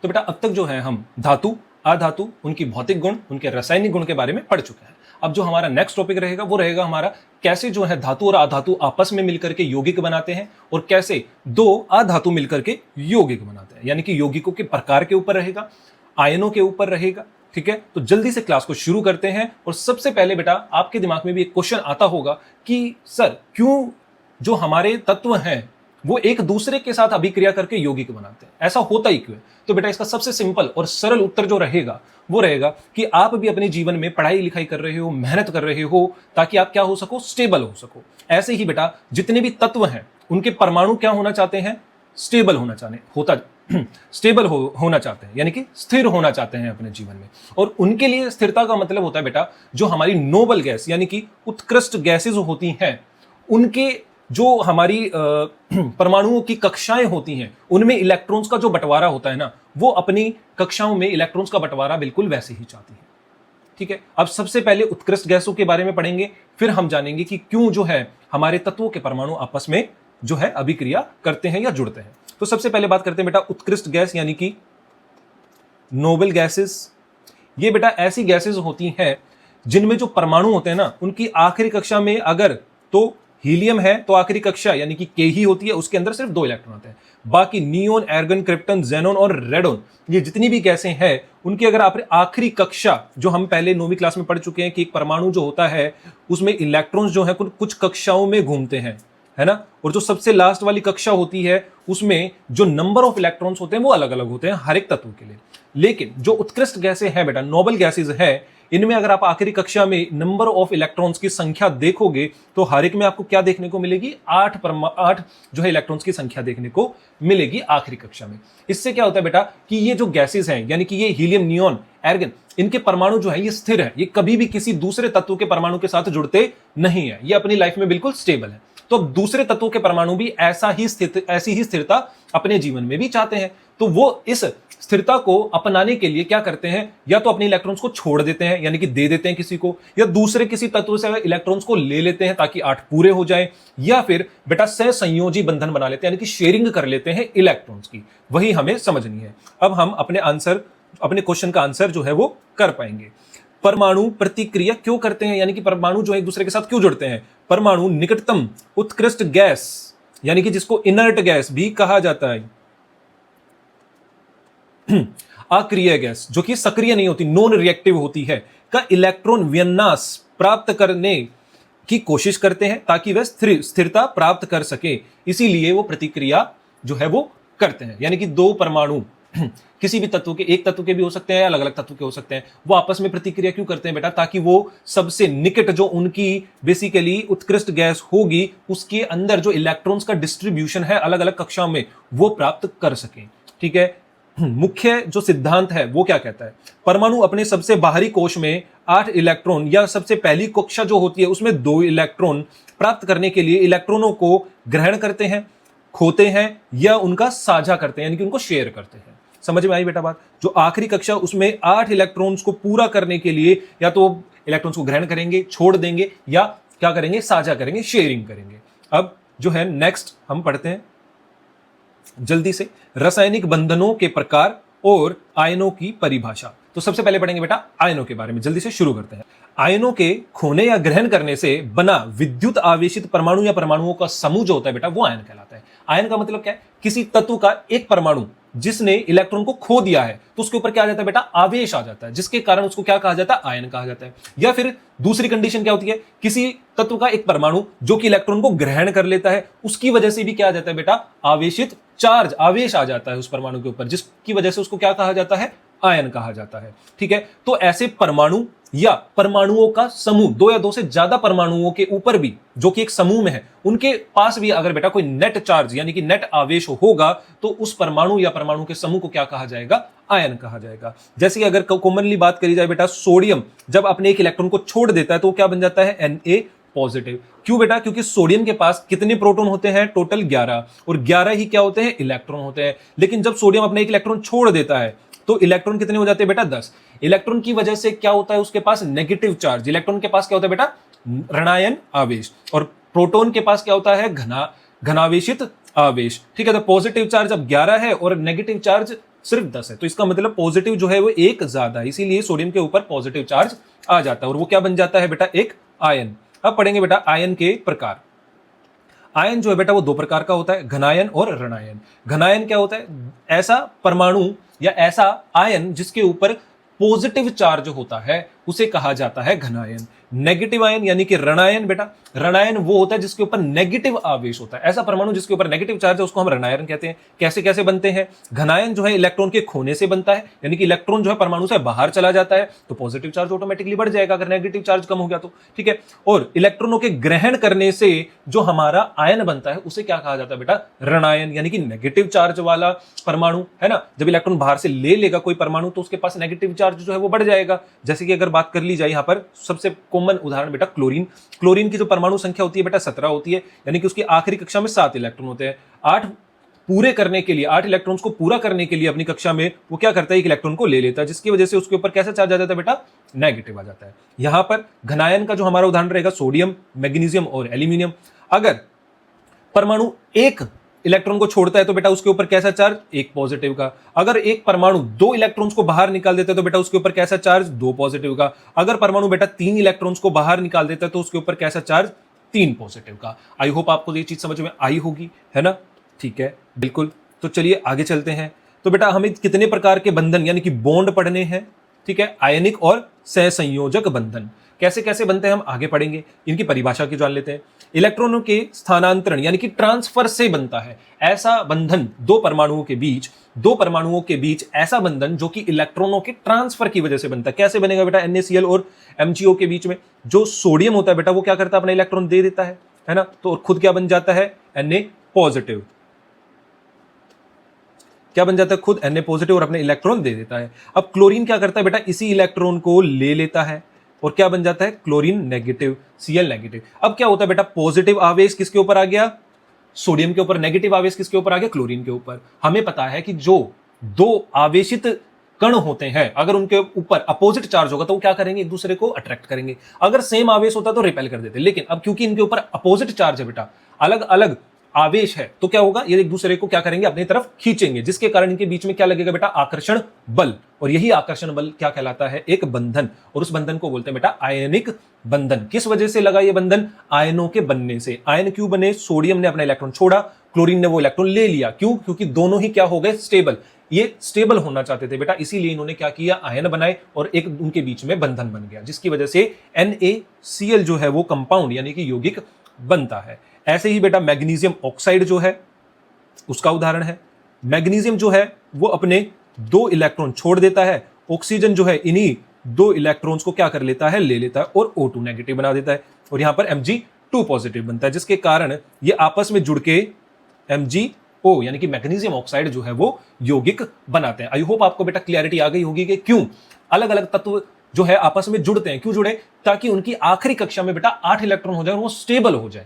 तो बेटा अब तक जो है हम धातु, अधातु, उनकी भौतिक गुण, उनके रासायनिक गुण के बारे में पढ़ चुके हैं। अब जो हमारा नेक्स्ट टॉपिक रहेगा वो रहेगा हमारा कैसे जो है धातु और अधातु आपस में मिलकर के यौगिक बनाते हैं और कैसे दो अधातु मिलकर के यौगिक बनाते हैं, यानी कि यौगिकों के प्रकार के ऊपर रहेगा, आयनों के ऊपर रहेगा। ठीक है, तो जल्दी से क्लास को शुरू करते हैं। और सबसे पहले बेटा आपके दिमाग में भी एक क्वेश्चन आता होगा कि सर क्यों जो हमारे तत्व हैं वो एक दूसरे के साथ अभिक्रिया करके यौगिक बनाते हैं, ऐसा होता ही क्यों है? तो बेटा इसका सबसे सिंपल और सरल उत्तर जो रहेगा वो रहेगा कि आप भी अपने जीवन में पढ़ाई लिखाई कर रहे हो, मेहनत कर रहे हो, ताकि आप क्या हो सको, स्टेबल हो सको। ऐसे ही बेटा जितने भी तत्व हैं उनके परमाणु क्या होना चाहते हैं, स्टेबल होना चाहते हैं, यानी कि स्थिर होना चाहते हैं अपने जीवन में। और उनके लिए स्थिरता का मतलब होता है बेटा जो हमारी नोबल गैस यानी कि उत्कृष्ट गैसेज होती हैं, उनके जो हमारी परमाणुओं की कक्षाएं होती हैं उनमें इलेक्ट्रॉन्स का जो बंटवारा होता है ना, वो अपनी कक्षाओं में इलेक्ट्रॉन्स का बंटवारा बिल्कुल वैसे ही चाहती है। ठीक है, अब सबसे पहले उत्कृष्ट गैसों के बारे में पढ़ेंगे, फिर हम जानेंगे कि क्यों जो है हमारे तत्वों के परमाणु आपस में जो है अभिक्रिया करते हैं या जुड़ते हैं। तो सबसे पहले बात करते हैं बेटा उत्कृष्ट गैस यानी कि नोबल गैसेस। ये बेटा ऐसी गैसेस होती हैं जिनमें जो परमाणु होते हैं ना, उनकी आखिरी कक्षा में अगर तो हीलियम है तो आखिरी कक्षा यानी कि के ही होती है, उसके अंदर सिर्फ 2 इलेक्ट्रॉन आते हैं। बाकी नियोन, एर्गन, क्रिप्टन, जेनॉन और रेडोन, ये जितनी भी गैसें हैं उनकी अगर आप आखिरी कक्षा, जो हम पहले 9वीं क्लास में पढ़ चुके हैं कि एक परमाणु जो होता है उसमें इलेक्ट्रॉन्स जो है कुछ कक्षाओं में घूमते हैं, है ना, और जो सबसे लास्ट वाली कक्षा होती है उसमें जो नंबर ऑफ इलेक्ट्रॉन्स होते हैं वो अलग अलग होते हैं हर एक तत्व के लिए। लेकिन जो उत्कृष्ट गैसें हैं बेटा, नोबल गैसेज है, इनमें अगर आप आखिरी कक्षा में नंबर ऑफ इलेक्ट्रॉन्स की संख्या देखोगे तो हर एक में आपको क्या देखने को मिलेगी, 8 जो है इलेक्ट्रॉन्स की संख्या देखने को मिलेगी आखिरी कक्षा में। इससे क्या होता है बेटा कि ये जो गैसेज हैं यानी कि ये हीलियम, नियोन, एर्गन, इनके परमाणु जो है ये स्थिर है, ये कभी भी किसी दूसरे तत्व के परमाणु के साथ जुड़ते नहीं है, ये अपनी लाइफ में बिल्कुल स्टेबल है। तो दूसरे तत्वों के परमाणु भी ऐसी ही स्थिरता अपने जीवन में भी चाहते हैं। तो वो इस स्थिरता को अपनाने के लिए क्या करते हैं, या तो अपने इलेक्ट्रॉन्स को छोड़ देते हैं यानी कि दे देते हैं किसी को, या दूसरे किसी तत्व से इलेक्ट्रॉन्स को ले लेते हैं ताकि 8 पूरे हो जाए, या फिर बेटा सहसंयोजी बंधन बना लेते हैं यानी कि शेयरिंग कर लेते हैं इलेक्ट्रॉन्स की। वही हमें समझनी है। अब हम अपने क्वेश्चन का आंसर जो है वो कर पाएंगे। परमाणु प्रतिक्रिया क्यों करते हैं, यानी कि परमाणु जो है एक दूसरे के साथ क्यों जुड़ते हैं? परमाणु निकटतम उत्कृष्ट गैस यानी कि जिसको इनर्ट गैस भी कहा जाता है, अक्रिय गैस जो कि सक्रिय नहीं होती, नॉन रिएक्टिव होती है, का इलेक्ट्रॉन विन्यास प्राप्त करने की कोशिश करते हैं ताकि वह स्थिरता प्राप्त कर सके। इसीलिए वो प्रतिक्रिया जो है वो करते हैं, यानी कि 2 परमाणु किसी भी तत्व के, एक तत्व के भी हो सकते हैं, अलग अलग तत्व के हो सकते हैं, वो आपस में प्रतिक्रिया क्यों करते हैं बेटा? ताकि वो सबसे निकट जो उनकी बेसिकली उत्कृष्ट गैस होगी उसके अंदर जो इलेक्ट्रॉन्स का डिस्ट्रीब्यूशन है अलग अलग कक्षाओं में वो प्राप्त कर सके। ठीक है, मुख्य जो सिद्धांत है वो क्या कहता है? परमाणु अपने सबसे बाहरी कोश में 8 इलेक्ट्रॉन या सबसे पहली कक्षा जो होती है उसमें 2 इलेक्ट्रॉन प्राप्त करने के लिए इलेक्ट्रॉनों को ग्रहण करते हैं, खोते हैं या उनका साझा करते हैं, यानी कि उनको शेयर करते हैं। समझ में आई बेटा बात? जो आखिरी कक्षा उसमें 8 इलेक्ट्रॉन्स को पूरा करने के लिए या तो इलेक्ट्रॉन्स को ग्रहण करेंगे, छोड़ देंगे, या क्या करेंगे, साझा करेंगे, शेयरिंग करेंगे। अब जो है नेक्स्ट हम पढ़ते हैं जल्दी से रासायनिक बंधनों के प्रकार और आयनों की परिभाषा। तो सबसे पहले पढ़ेंगे बेटा आयनों के बारे में, जल्दी से शुरू करते हैं। आयनों के खोने या ग्रहण करने से बना विद्युत आवेशित परमाणु या परमाणुओं का समूह जो होता है बेटा वो आयन कहलाता है। आयन का मतलब क्या है? किसी तत्व का एक परमाणु जिसने इलेक्ट्रॉन को खो दिया है तो उसके ऊपर क्या आ जाता है बेटा? आवेश आ जाता है, जिसके कारण उसको क्या कहा जाता है? आयन कहा जाता है। या फिर दूसरी कंडीशन क्या होती है? किसी तत्व का एक परमाणु जो कि इलेक्ट्रॉन को ग्रहण कर लेता है, उसकी वजह से भी क्या आ जाता है बेटा? आवेशित चार्ज, आवेश आ जाता है उस परमाणु के ऊपर, जिसकी वजह से उसको क्या कहा जाता है? आयन कहा जाता है। ठीक है, तो ऐसे परमाणु या परमाणुओं का समूह, 2 या 2 से ज्यादा परमाणुओं के ऊपर भी जो कि एक समूह में है, उनके पास भी अगर बेटा कोई नेट चार्ज यानी कि नेट आवेश होगा तो उस परमाणु या परमाणु के समूह को क्या कहा जाएगा? आयन कहा जाएगा। जैसे अगर कॉमनली बात करी जाए बेटा, सोडियम जब अपने एक इलेक्ट्रॉन को छोड़ देता है तो क्या बन जाता है? Na positive. क्यों बेटा? क्योंकि सोडियम के पास कितने प्रोटॉन होते हैं? टोटल 11, और 11 ही क्या होते हैं? इलेक्ट्रॉन होते हैं। लेकिन जब सोडियम अपने एक इलेक्ट्रॉन छोड़ देता है तो इलेक्ट्रॉन कितने हो जाते हैं बेटा? 10। इलेक्ट्रॉन की वजह से क्या होता है? उसके पास नेगेटिव चार्ज। इलेक्ट्रॉन के पास क्या होता है बेटा? ऋणायन आवेश। और प्रोटॉन के पास क्या होता है? घनावेशित आवेश। ठीक है, तो पॉजिटिव चार्ज अब 11 है और नेगेटिव चार्ज सिर्फ 10 है, तो इसका मतलब पॉजिटिव जो है वो एक ज्यादा है, इसीलिए सोडियम के ऊपर पॉजिटिव चार्ज आ जाता है और वो क्या बन जाता है बेटा, एक आयन। अब पढ़ेंगे बेटा आयन के प्रकार। आयन जो है बेटा वो दो प्रकार का होता है, घनायन और ऋणायन। घनायन क्या होता है, ऐसा परमाणु या ऐसा आयन जिसके ऊपर पॉजिटिव चार्ज होता है उसे कहा जाता है घनायन। नेगेटिव आयन यानी कि ऋणायन बेटा, ऋणायन वो होता है जिसके ऊपर नेगेटिव आवेश होता है, ऐसा परमाणु जिसके ऊपर नेगेटिव चार्ज है उसको हम ऋणायन कहते हैं। कैसे कैसे बनते हैं, घनायन जो है इलेक्ट्रॉन के खोने से बनता है, यानी कि इलेक्ट्रॉन जो है परमाणु से बाहर चला जाता है तो पॉजिटिव चार्ज ऑटोमेटिकली बढ़ जाएगा अगर नेगेटिव चार्ज कम हो गया तो, ठीक है। और इलेक्ट्रॉनों के ग्रहण करने से जो हमारा आयन बनता है उसे क्या कहा जाता है बेटा, ऋणायन, यानी कि नेगेटिव चार्ज वाला परमाणु है ना। जब इलेक्ट्रॉन बाहर से ले लेगा कोई परमाणु तो उसके पास नेगेटिव चार्ज जो है वो बढ़ जाएगा। जैसे कि अगर बात कर ली जाए यहाँ पर सबसे कॉमन उदाहरण बेटा क्लोरीन। क्लोरीन की जो परमाणु संख्या होती है बेटा 17 होती है, यानी कि उसकी आखिरी कक्षा में 7 इलेक्ट्रॉन होते हैं। 8 पूरे करने के लिए, 8 इलेक्ट्रॉन्स को पूरा करने के लिए अपनी कक्षा में वो क्या करता है, एक इलेक्ट्रॉन को ले लेता है, जिसकी वजह से उसके ऊपर कैसा चार्ज आ जाता है बेटा, नेगेटिव आ जाता है। यहां पर घनायन का जो हमारा उदाहरण रहेगा सोडियम, मैग्नीशियम और एल्यूमिनियम। अगर परमाणु एक इलेक्ट्रॉन को छोड़ता है तो बेटा उसके ऊपर कैसा चार्ज, एक पॉजिटिव का। अगर एक परमाणु 2 इलेक्ट्रॉन्स को बाहर निकाल देता है तो बेटा उसके ऊपर कैसा चार्ज, 2 पॉजिटिव का। अगर परमाणु बेटा 3 इलेक्ट्रॉन्स को बाहर निकाल देता है तो उसके ऊपर कैसा चार्ज, 3 पॉजिटिव का। आई होप आपको ये चीज समझ में आई होगी, है ना, ठीक है, बिल्कुल। तो चलिए आगे चलते हैं। तो बेटा हमें कितने प्रकार के बंधन यानी कि बॉन्ड पढ़ने हैं, ठीक है, आयनिक और सहसंयोजक बंधन कैसे कैसे बनते हैं हम आगे पढ़ेंगे, इनकी परिभाषा की जान लेते हैं। इलेक्ट्रॉनों के स्थानांतरण यानी कि ट्रांसफर से बनता है ऐसा बंधन, दो परमाणुओं के बीच ऐसा बंधन जो कि इलेक्ट्रॉनों के ट्रांसफर की वजह से बनता है। कैसे बनेगा बेटा, NaCl और MgO के बीच में जो सोडियम होता है बेटा वो क्या करता है, अपना इलेक्ट्रॉन दे देता है ना, तो खुद क्या बन जाता है, Na पॉजिटिव, क्या बन जाता है, खुद Na पॉजिटिव और अपने इलेक्ट्रॉन दे देता है। अब क्लोरीन क्या करता है बेटा, इसी इलेक्ट्रॉन को ले लेता है और क्या बन जाता है, क्लोरीन नेगेटिव, Cl नेगेटिव। अब क्या होता है बेटा, पॉजिटिव आवेश किसके ऊपर आ गया, सोडियम के ऊपर, नेगेटिव आवेश किसके ऊपर आ गया, क्लोरीन के ऊपर। हमें पता है कि जो दो आवेशित कण होते हैं अगर उनके ऊपर अपोजिट चार्ज होगा तो वो क्या करेंगे, एक दूसरे को अट्रैक्ट करेंगे। अगर सेम आवेश होता तो रिपेल कर देते, लेकिन अब क्योंकि इनके ऊपर अपोजिट चार्ज है बेटा, अलग अलग आवेश है, तो क्या होगा, ये एक दूसरे को क्या करेंगे, अपनी तरफ खींचेंगे, जिसके कारण इनके बीच में क्या लगेगा बेटा, आकर्षण बल। और यही आकर्षण बल क्या कहलाता है, एक बंधन, और उस बंधन को बोलते हैं बेटा आयनिक बंधन। किस वजह से लगा ये बंधन, आयनों के बनने से। आयन क्यों बने, सोडियम ने अपना इलेक्ट्रॉन छोड़ा, क्लोरीन ने वो इलेक्ट्रॉन ले लिया, क्यों, क्योंकि दोनों ही क्या हो गए, स्टेबल। ये स्टेबल होना चाहते थे बेटा, इसीलिए इन्होंने क्या किया, आयन बनाए और एक उनके बीच में बंधन बन गया, जिसकी वजह से NaCl जो है वो कंपाउंड यानी कि यौगिक बनता है। ऐसे ही बेटा मैग्नीशियम ऑक्साइड जो है उसका उदाहरण है। मैग्नीशियम जो है वो अपने 2 इलेक्ट्रॉन छोड़ देता है, ऑक्सीजन जो है इन्हीं 2 इलेक्ट्रॉन्स को क्या कर लेता है, ले लेता है और O2 नेगेटिव बना देता है, और यहां पर Mg2 पॉजिटिव बनता है, जिसके कारण ये आपस में जुड़ के MgO यानी कि मैग्नीशियम ऑक्साइड जो है वो यौगिक बनाते हैं। आई होप आपको बेटा क्लियरिटी आ गई होगी कि क्यों अलग अलग तत्व जो है आपस में जुड़ते हैं, क्यों जुड़े, ताकि उनकी आखिरी कक्षा में बेटा 8 इलेक्ट्रॉन हो जाए और वो स्टेबल हो जाए,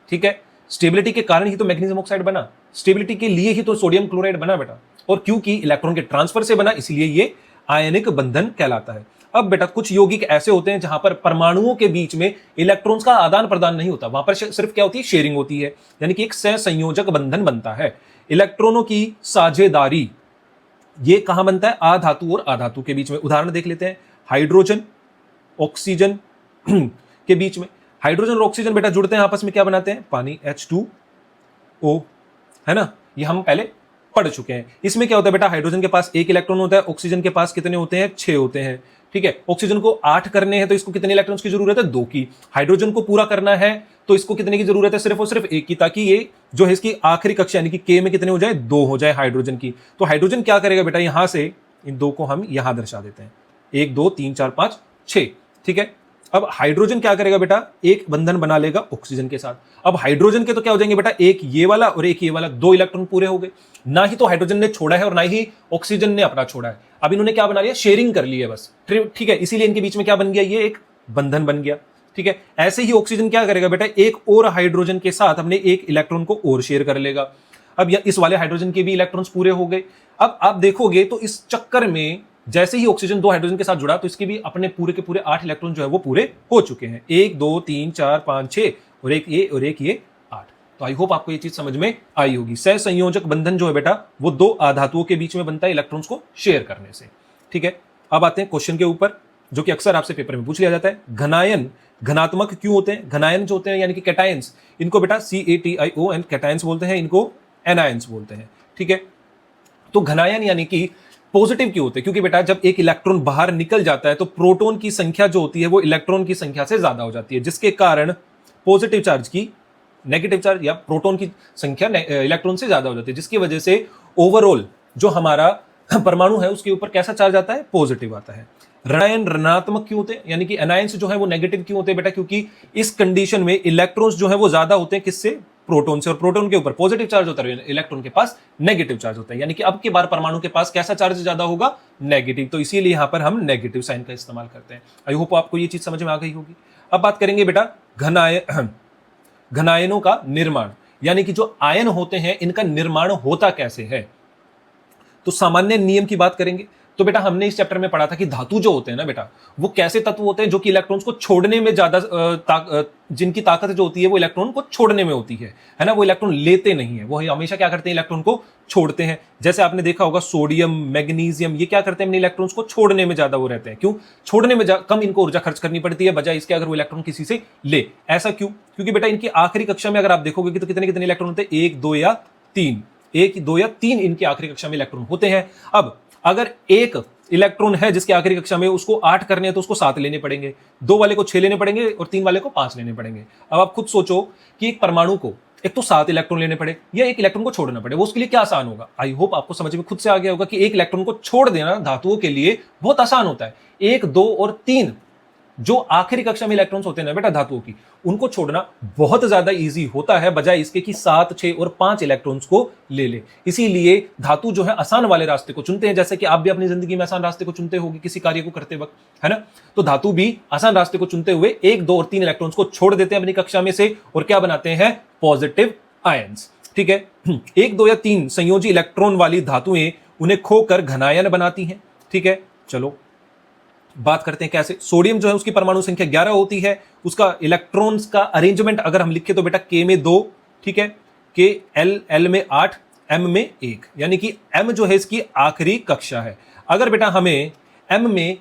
ठीक है। स्टेबिलिटी के कारण ही तो मैग्नीशियम ऑक्साइड बना, स्टेबिलिटी के लिए ही तो सोडियम क्लोराइड बना बेटा, और क्योंकि इलेक्ट्रॉन के ट्रांसफर से बना इसलिए ये आयनिक बंधन कहलाता है। अब बेटा कुछ यौगिक ऐसे होते हैं जहां पर परमाणुओं के बीच में इलेक्ट्रॉन्स का आदान प्रदान नहीं होता, वहां पर सिर्फ क्या होती है, शेयरिंग होती है, यानी कि एक सहसंयोजक बंधन बनता है। इलेक्ट्रॉनों की साझेदारी ये कहां बनता है, अधातु और अधातु के बीच में। उदाहरण देख लेते हैं, हाइड्रोजन ऑक्सीजन के बीच में, हाइड्रोजन और ऑक्सीजन बेटा जुड़ते हैं आपस में, क्या बनाते हैं, पानी, H2O, है ना, ये हम पहले पढ़ चुके हैं। इसमें क्या होता है बेटा, हाइड्रोजन के पास 1 इलेक्ट्रॉन होता है, ऑक्सीजन के पास कितने होते हैं, 6 होते हैं, ठीक है। ऑक्सीजन को 8 करने हैं तो इसको कितने इलेक्ट्रॉन्स की जरूरत है, 2 की। हाइड्रोजन को पूरा करना है तो इसको कितने की जरूरत है, सिर्फ और सिर्फ 1 की, ताकि ये जो है इसकी आखिरी कक्षा यानी कि K में कितने हो जाए, 2 हो जाए हाइड्रोजन की। तो हाइड्रोजन क्या करेगा बेटा, यहां से इन 2 को हम यहां दर्शा देते हैं, 1 2 3 4 5 6, ठीक है। अब हाइड्रोजन क्या करेगा बेटा, एक बंधन बना लेगा ऑक्सीजन के साथ। अब हाइड्रोजन के तो क्या हो जाएंगे बेटा, एक ये वाला और एक ये वाला, 2 इलेक्ट्रॉन पूरे हो गए। ना ही तो हाइड्रोजन ने छोड़ा है और ना ही ऑक्सीजन ने अपना छोड़ा है, अब इन्होंने क्या बना लिया, शेयरिंग कर ली है बस, ठीक है। इसीलिए इनके बीच में क्या बन गया, ये एक बंधन बन गया, ठीक है। ऐसे ही ऑक्सीजन क्या करेगा बेटा, एक और हाइड्रोजन के साथ अपने एक इलेक्ट्रॉन को और शेयर कर लेगा। अब इस वाले हाइड्रोजन के भी इलेक्ट्रॉन्स पूरे हो गए। अब आप देखोगे तो इस चक्कर में जैसे ही ऑक्सीजन 2 हाइड्रोजन के साथ जुड़ा तो इसके भी अपने पूरे के पूरे 8 इलेक्ट्रॉन जो है वो पूरे हो चुके हैं, 1 2 3 4 5 6 और एक ये 8, तो आई होप आपको ये चीज समझ में आई होगी। सहसंयोजक बंधन जो है बेटा वो दो आधातुओं के बीच में बनता है इलेक्ट्रॉन्स को शेयर करने से। ठीक है, अब आते हैं क्वेश्चन के ऊपर जो कि अक्सर आपसे पेपर में पूछ लिया जाता है। घनायन घनात्मक क्यों होते हैं? घनायन जो होते हैं यानी कि कैटायंस, इनको बेटा CATION कैटायंस बोलते हैं, इनको एनायंस बोलते हैं। ठीक है, तो घनायन यानी कि पॉजिटिव क्यों होते हैं? क्योंकि बेटा जब एक इलेक्ट्रॉन बाहर निकल जाता है तो प्रोटॉन की संख्या जो होती है वो इलेक्ट्रॉन की संख्या से ज्यादा हो जाती है, जिसके कारण पॉजिटिव चार्ज की नेगेटिव चार्ज या प्रोटॉन की संख्या इलेक्ट्रॉन से ज्यादा हो जाती है, जिसकी वजह से ओवरऑल जो हमारा परमाणु है उसके ऊपर कैसा चार्ज आता है? पॉजिटिव आता है। ऋणायन ऋणात्मक क्यों होते हैं यानी कि एनायंस जो है वो नेगेटिव क्यों होते हैं बेटा? क्योंकि इस कंडीशन में इलेक्ट्रॉन्स जो है वो ज्यादा होते हैं किससे? प्रोटॉन से, और प्रोटॉन के ऊपर पॉजिटिव चार्ज होता है, इलेक्ट्रॉन के पास नेगेटिव चार्ज होता है, यानी कि अब के बार परमाणु के पास कैसा चार्ज ज्यादा होगा? नेगेटिव। तो इसीलिए यहां पर हम नेगेटिव साइन का इस्तेमाल करते हैं। आई होप आपको ये चीज समझ में आ गई होगी। अब बात करेंगे बेटा घनायनों का निर्माण, यानी कि जो आयन होते हैं इनका निर्माण होता कैसे है। तो सामान्य नियम की बात करेंगे तो बेटा हमने इस चैप्टर में पढ़ा था कि धातु जो होते हैं ना बेटा वो कैसे तत्व होते हैं जो कि इलेक्ट्रॉन्स को छोड़ने में ज्यादा जिनकी ताकत जो होती है वो इलेक्ट्रॉन को छोड़ने में होती है ना, वो इलेक्ट्रॉन लेते नहीं है, वो हमेशा क्या करते हैं? इलेक्ट्रॉन को छोड़ते हैं। जैसे आपने देखा होगा सोडियम, मैग्नीशियम, ये क्या करते हैं? अपने इलेक्ट्रॉन्स को छोड़ने में ज्यादा वो रहते हैं। क्यों छोड़ने में? कम इनको ऊर्जा खर्च करनी पड़ती है बजाय इसके अगर वो इलेक्ट्रॉन किसी से ले। ऐसा क्यों? क्योंकि बेटा इनकी आखिरी कक्षा में अगर आप देखोगे कि तो कितने कितने इलेक्ट्रॉन होते हैं? 1 2 या 3 इनकी आखिरी कक्षा में इलेक्ट्रॉन होते हैं। अब अगर एक इलेक्ट्रॉन है जिसकी आखिरी कक्षा में उसको 8 करने हैं तो उसको 7 लेने पड़ेंगे, 2 वाले को 6 लेने पड़ेंगे और 3 वाले को 5 लेने पड़ेंगे। अब आप खुद सोचो कि एक परमाणु को एक तो 7 इलेक्ट्रॉन लेने पड़े या एक इलेक्ट्रॉन को छोड़ना पड़े, वो उसके लिए क्या आसान होगा? आई होप आपको समझ में खुद से आ गया होगा कि एक इलेक्ट्रॉन को छोड़ देना धातुओं के लिए बहुत आसान होता है। 1 2 और 3 जो आखिरी कक्षा में इलेक्ट्रॉन्स होते हैं ना बेटा धातुओं की, उनको छोड़ना बहुत ज्यादा इजी होता है बजाय इसके कि 7 6 और 5 इलेक्ट्रॉन्स को ले ले। इसीलिए धातु जो है आसान वाले रास्ते को चुनते हैं, जैसे कि आप भी अपनी जिंदगी में आसान रास्ते को चुनते होगे किसी कार्य को करते वक्त, है ना। तो धातु भी आसान रास्ते को चुनते हुए 1 2 और 3 इलेक्ट्रॉन्स को छोड़ देते हैं अपनी कक्षा में से और क्या बनाते हैं? Positive ions. ठीक है, 1 2 या 3 संयोजी इलेक्ट्रॉन वाली धातुएं उन्हें खोकर घनायन बनाती हैं। ठीक है, चलो बात करते हैं कैसे। सोडियम जो है उसकी परमाणु संख्या 11 होती है, उसका इलेक्ट्रॉन्स का अरेंजमेंट अगर हम लिखे तो बेटा K में 2, ठीक है, K L में 8, M में 1, यानी कि M जो है इसकी आखिरी कक्षा है। अगर बेटा हमें M में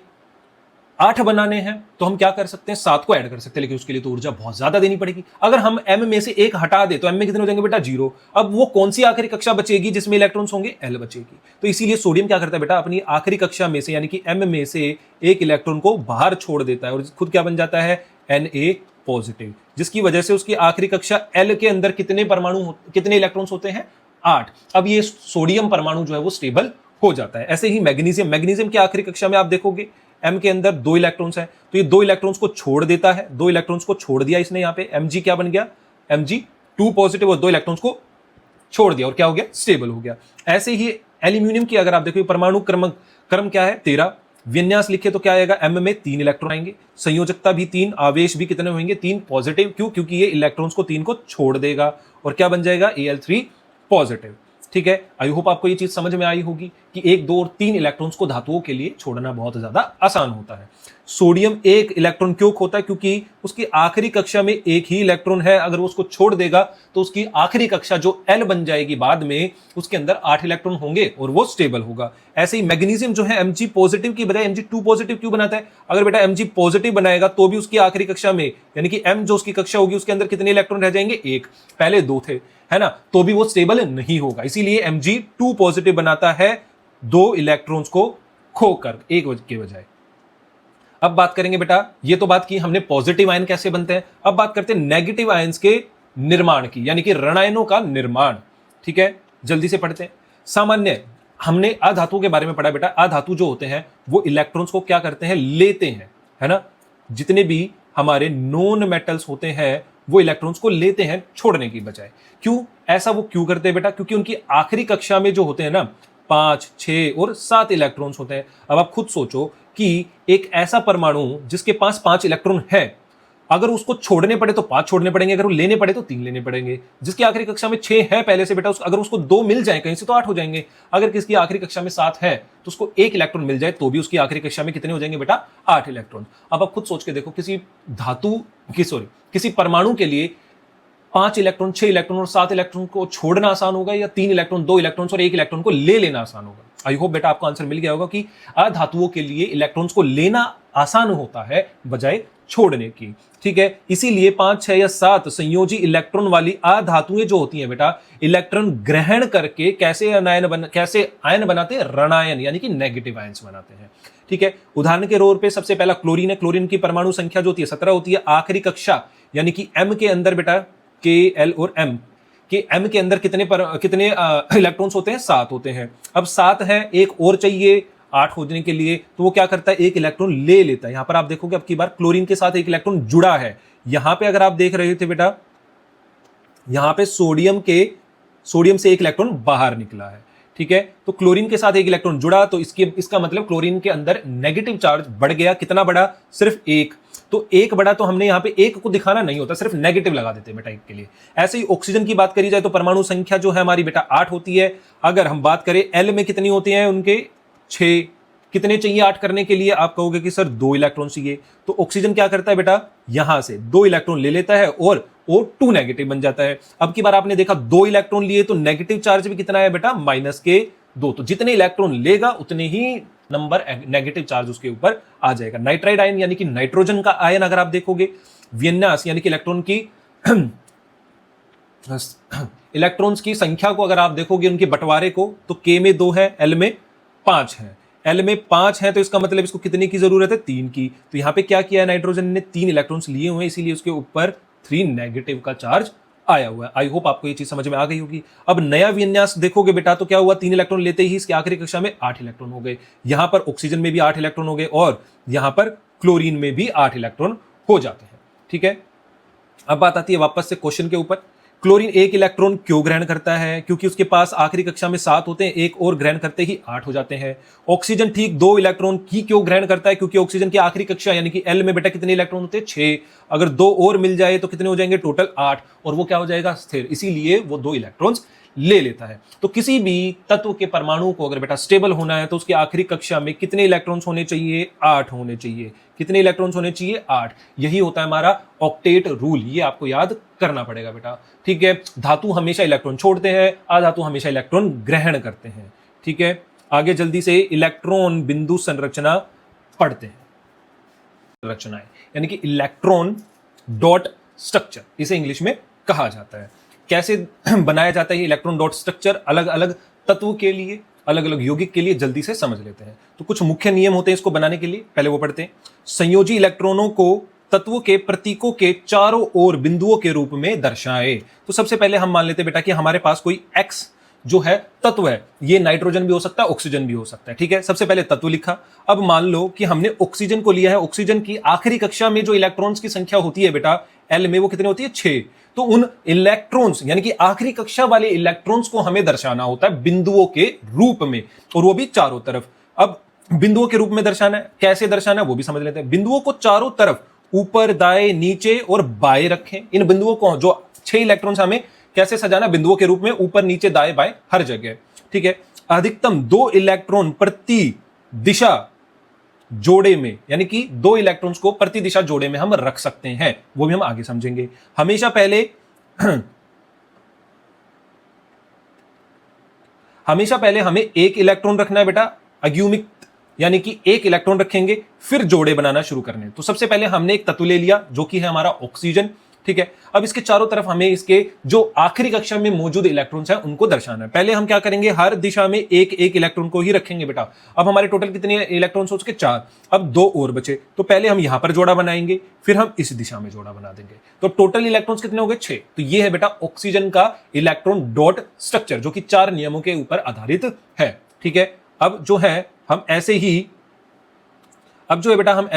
8 बनाने हैं तो हम क्या कर सकते हैं? 7 को ऐड कर सकते हैं, लेकिन उसके लिए तो ऊर्जा बहुत ज्यादा देनी पड़ेगी। अगर हम M में से 1 हटा दे तो M में कितने हो जाएंगे बेटा? 0। अब वो कौन सी आखिरी कक्षा बचेगी जिसमें इलेक्ट्रॉन्स होंगे? L बचेगी। तो इसीलिए सोडियम क्या करता है बेटा? अपनी आखिरी कक्षा में से यानी कि M में से एक इलेक्ट्रॉन को बाहर छोड़ देता है और खुद क्या बन जाता है? Na पॉजिटिव, जिसकी वजह से उसकी आखिरी कक्षा L के अंदर कितने इलेक्ट्रॉन्स होते हैं? 8। अब ये सोडियम परमाणु जो है वो स्टेबल हो जाता है। ऐसे ही मैग्नीशियम की आखिरी कक्षा में आप देखोगे M के अंदर 2 इलेक्ट्रॉन्स हैं, तो ये 2 इलेक्ट्रॉन्स को छोड़ देता है। 2 इलेक्ट्रॉन्स को छोड़ दिया इसने, यहाँ पे Mg क्या बन गया? Mg2 पॉजिटिव, और 2 इलेक्ट्रॉन्स को छोड़ दिया और क्या हो गया? स्टेबल हो गया। ऐसे ही एल्यूमिनियम की अगर आप देखो परमाणु क्रम क्या है? 13। विन्यास लिखे तो क्या आएगा? M में 3 इलेक्ट्रॉन आएंगे, संयोजकता भी 3, आवेश भी कितने होंगे? 3 पॉजिटिव। क्यों? क्योंकि ये इलेक्ट्रॉन्स को 3 को छोड़ देगा और क्या बन जाएगा? Al3 positive. ठीक है, आई होप आपको ये चीज समझ में आई होगी कि 1 2 और 3 इलेक्ट्रॉन्स को धातुओं के लिए छोड़ना बहुत ज्यादा आसान होता है। सोडियम 1 इलेक्ट्रॉन क्यों खोता है? क्योंकि उसकी आखिरी कक्षा में 1 ही इलेक्ट्रॉन है, अगर वो उसको छोड़ देगा तो उसकी आखिरी कक्षा जो L बन जाएगी बाद में, उसके अंदर 8 इलेक्ट्रॉन होंगे और वो स्टेबल होगा। ऐसे ही मैग्नीशियम जो है Mg पॉजिटिव की बजाय Mg2 पॉजिटिव क्यों बनाता है? अगर बेटा Mg पॉजिटिव बनाएगा तो भी उसकी आखिरी कक्षा में यानी कि M जो उसकी कक्षा होगी उसके अंदर कितने इलेक्ट्रॉन रह जाएंगे? 1, पहले 2 थे, है ना, तो भी वो स्टेबल नहीं होगा। इसीलिए Mg2 पॉजिटिव बनाता है 2 इलेक्ट्रॉन्स को खोकर 1 के बजाय। अब बात करेंगे बेटा, ये तो बात की हमने पॉजिटिव आयन कैसे बनते हैं, अब बात करते हैं नेगेटिव आयंस के निर्माण की, यानी कि ऋणायनों का निर्माण। ठीक है, जल्दी से पढ़ते हैं। सामान्य हमने अधातु के बारे में पढ़ा बेटा। अधातु जो होते हैं वो इलेक्ट्रॉन्स को क्या करते हैं? लेते हैं, है ना। जितने भी हमारे नॉन मेटल्स होते हैं वो इलेक्ट्रॉन्स को लेते हैं छोड़ने की बजाय। क्यों ऐसा वो क्यों करते हैं बेटा? क्योंकि उनकी आखिरी कक्षा में जो होते हैं ना 5 6 और 7 इलेक्ट्रॉन्स होते हैं। अब आप खुद सोचो कि एक ऐसा परमाणु जिसके पास 5 इलेक्ट्रॉन है, अगर उसको छोड़ने पड़े तो 5 छोड़ने पड़ेंगे, अगर वो लेने पड़े तो 3 लेने पड़ेंगे। जिसकी आखिरी कक्षा में 6 है पहले से बेटा, अगर उसको 2 मिल जाए कहीं से तो 8 हो जाएंगे। अगर किसकी आखिरी कक्षा में 7 है तो उसको 1 इलेक्ट्रॉन मिल जाए तो भी उसकी आखिरी कक्षा में कितने हो जाएंगे बेटा? 8 इलेक्ट्रॉन। अब आप खुद सोच के देखो, किसी परमाणु के लिए 5 इलेक्ट्रॉन, 6 इलेक्ट्रॉन और 7 इलेक्ट्रॉन को छोड़ना आसान होगा, या 3 इलेक्ट्रॉन, 2 इलेक्ट्रॉन्स और 1 इलेक्ट्रॉन को ले लेना आसान होगा? आई होप बेटा आपको आंसर मिल गया होगा कि अधातुओं के लिए इलेक्ट्रॉन्स को लेना आसान होता है बजाय छोड़ने की। ठीक है, इसीलिए 5, 6 या 7 संयोजी इलेक्ट्रॉन वाली अधातुएं जो होती हैं बेटा, इलेक्ट्रॉन ग्रहण करके कैसे आयन बनाते हैं? ऋणायन, यानी कि नेगेटिव आयंस बनाते हैं। ठीक है, उदाहरण के तौर पे सबसे पहला क्लोरीन है। क्लोरीन की परमाणु संख्या जो होती है 17 होती है। आखिरी कक्षा यानी कि M के अंदर बेटा Kl और M के M के अंदर कितने इलेक्ट्रॉन्स होते हैं? 7 होते हैं। अब 7 है, एक और चाहिए 8 होने के लिए, तो वो क्या करता है? एक इलेक्ट्रॉन ले लेता है। यहां पर आप देखोगे अब की बार क्लोरीन के साथ एक इलेक्ट्रॉन जुड़ा है। यहां पे अगर आप देख रहे थे बेटा, यहां पे सोडियम से एक इलेक्ट्रॉन बाहर निकला है। ठीक है, तो क्लोरीन के साथ एक इलेक्ट्रॉन जुड़ा, तो इसका मतलब क्लोरीन के अंदर नेगेटिव चार्ज बढ़ गया। कितना बढ़ा? सिर्फ 1। तो 1 बढ़ा, तो हमने यहां पे 1 को दिखाना नहीं होता, सिर्फ नेगेटिव लगा देते बेटा 1 के लिए। ऐसे ही ऑक्सीजन की बात करी जाए तो परमाणु संख्या जो है हमारी बेटा 8 होती है। अगर हम बात करें एल में कितनी होती है उनके? 6। कितने चाहिए 8 करने के लिए? आप कहोगे कि सर 2 इलेक्ट्रॉन चाहिए। तो ऑक्सीजन क्या करता है बेटा? यहां से 2 इलेक्ट्रॉन ले लेता है और O2 नेगेटिव बन जाता है। अब की बार आपने देखा 2 इलेक्ट्रॉन लिए तो नेगेटिव चार्ज भी कितना है बेटा? -2। तो जितने इलेक्ट्रॉन लेगा उतने ही नंबर नेगेटिव चार्ज उसके ऊपर आ जाएगा। नाइट्राइड आयन यानी कि नाइट्रोजन का आयन अगर आप देखोगे, विन्यास यानी कि इलेक्ट्रॉन्स की संख्या को अगर आप देखोगे, उनके बंटवारे को, तो K में 2 है, L में 5 है। L में 5 है तो इसका मतलब इसको कितने की जरूरत है? 3 की। तो यहां पे क्या किया है? नाइट्रोजन ने 3 इलेक्ट्रॉन्स लिए हुए हैं, इसीलिए उसके ऊपर 3 नेगेटिव का चार्ज आया हुआ है। आई होप आपको ये चीज समझ में आ गई होगी। अब नया विन्यास देखोगे बेटा तो क्या हुआ? 3 इलेक्ट्रॉन लेते ही इसके आखिरी कक्षा में 8 इलेक्ट्रॉन हो गए। यहां पर ऑक्सीजन में भी 8 इलेक्ट्रॉन हो गए और यहां पर क्लोरीन में भी 8 इलेक्ट्रॉन हो जाते हैं। ठीक है, अब बात आती है वापस से क्वेश्चन के ऊपर। क्लोरीन 1 इलेक्ट्रॉन क्यों ग्रहण करता है? क्योंकि उसके पास आखिरी कक्षा में 7 होते हैं, एक और ग्रहण करते ही 8 हो जाते हैं। ऑक्सीजन ठीक 2 इलेक्ट्रॉन की क्यों ग्रहण करता है? क्योंकि ऑक्सीजन की आखिरी कक्षा यानी कि L में बेटा कितने इलेक्ट्रॉन होते हैं? 6। अगर 2 और मिल जाए तो कितने हो जाएंगे? टोटल 8। और वो क्या हो जाएगा? स्थिर। इसीलिए वो 2 इलेक्ट्रॉन्स ले लेता है। तो किसी भी तत्व के परमाणु को अगर बेटा स्टेबल होना है तो उसकी आखिरी कक्षा में कितने इलेक्ट्रॉन्स होने चाहिए? 8 होने चाहिए। कितने इलेक्ट्रॉन्स होने चाहिए? 8। यही होता है हमारा ऑक्टेट रूल। ये आपको याद करना पड़ेगा बेटा। ठीक है, धातु हमेशा इलेक्ट्रॉन छोड़ते हैं, अधातु हमेशा इलेक्ट्रॉन ग्रहण करते हैं। ठीक है, आगे जल्दी से इलेक्ट्रॉन बिंदु संरचना पढ़ते हैं। संरचनाएं यानी कि इलेक्ट्रॉन डॉट स्ट्रक्चर, इसे इंग्लिश में कहा जाता है। कैसे बनाया जाता है इलेक्ट्रॉन डॉट स्ट्रक्चर? अलग अलग तत्व के लिए, अलग अलग यौगिक के लिए जल्दी से समझ लेते हैं। तो कुछ मुख्य नियम होते हैं इसको बनाने के लिए, पहले वो पढ़ते हैं। संयोजी इलेक्ट्रॉनों को तत्वों के प्रतीकों के चारों ओर बिंदुओं के रूप में दर्शाए। तो सबसे पहले हम मान लेते हैं बेटा कि हमारे पास कोई X जो है तत्व है, ये नाइट्रोजन भी हो सकता है, ऑक्सीजन भी हो सकता है। ठीक है, सबसे पहले तत्व लिखा। अब मान लो कि हमने ऑक्सीजन को लिया है। ऑक्सीजन की आखिरी कक्षा में जो इलेक्ट्रॉन्स की संख्या होती है बेटा L में, वो कितनी होती है? 6। तो उन इलेक्ट्रॉन्स यानी कि आखिरी कक्षा वाले इलेक्ट्रॉन्स को हमें दर्शाना होता है बिंदुओं के रूप में, और वो भी चारों तरफ। अब बिंदुओं के रूप में दर्शाना है, कैसे दर्शाना है वो भी समझ लेते हैं। बिंदुओं को चारों तरफ ऊपर, दाएं, नीचे और बाएं रखें। इन बिंदुओं को जो 6 इलेक्ट्रॉन्स हमें कैसे सजाना? बिंदुओं के रूप में, ऊपर, नीचे, दाएं, बाएं, हर जगह। ठीक है, अधिकतम 2 इलेक्ट्रॉन प्रति दिशा जोड़े में, यानी कि 2 इलेक्ट्रॉन्स को प्रति दिशा जोड़े में हम रख सकते हैं, वो भी हम आगे समझेंगे। हमेशा पहले हमें 1 इलेक्ट्रॉन रखना है बेटा, अग्युमिक यानी कि 1 इलेक्ट्रॉन रखेंगे, फिर जोड़े बनाना शुरू करने। तो सबसे पहले हमने एक तत्व ले लिया जो कि है हमारा ऑक्सीजन। ठीक है, अब इसके चारों तरफ हमें इसके जो आखिरी कक्षा में मौजूद इलेक्ट्रॉन्स हैं उनको दर्शाना है। पहले हम क्या करेंगे? हर दिशा में 1 इलेक्ट्रॉन को ही रखेंगे बेटा। अब हमारे टोटल कितने इलेक्ट्रॉन्स हो चुके? 4। अब 2 और बचे, तो पहले हम यहां पर जोड़ा बनाएंगे, फिर हम इस दिशा में जोड़ा बना देंगे। तो टोटल इलेक्ट्रॉन्स कितने हो गए? 6। तो ये है बेटा ऑक्सीजन का इलेक्ट्रॉन डॉट स्ट्रक्चर, जो कि 4 नियमों के ऊपर आधारित है। ठीक है, अब जो है हम ऐसे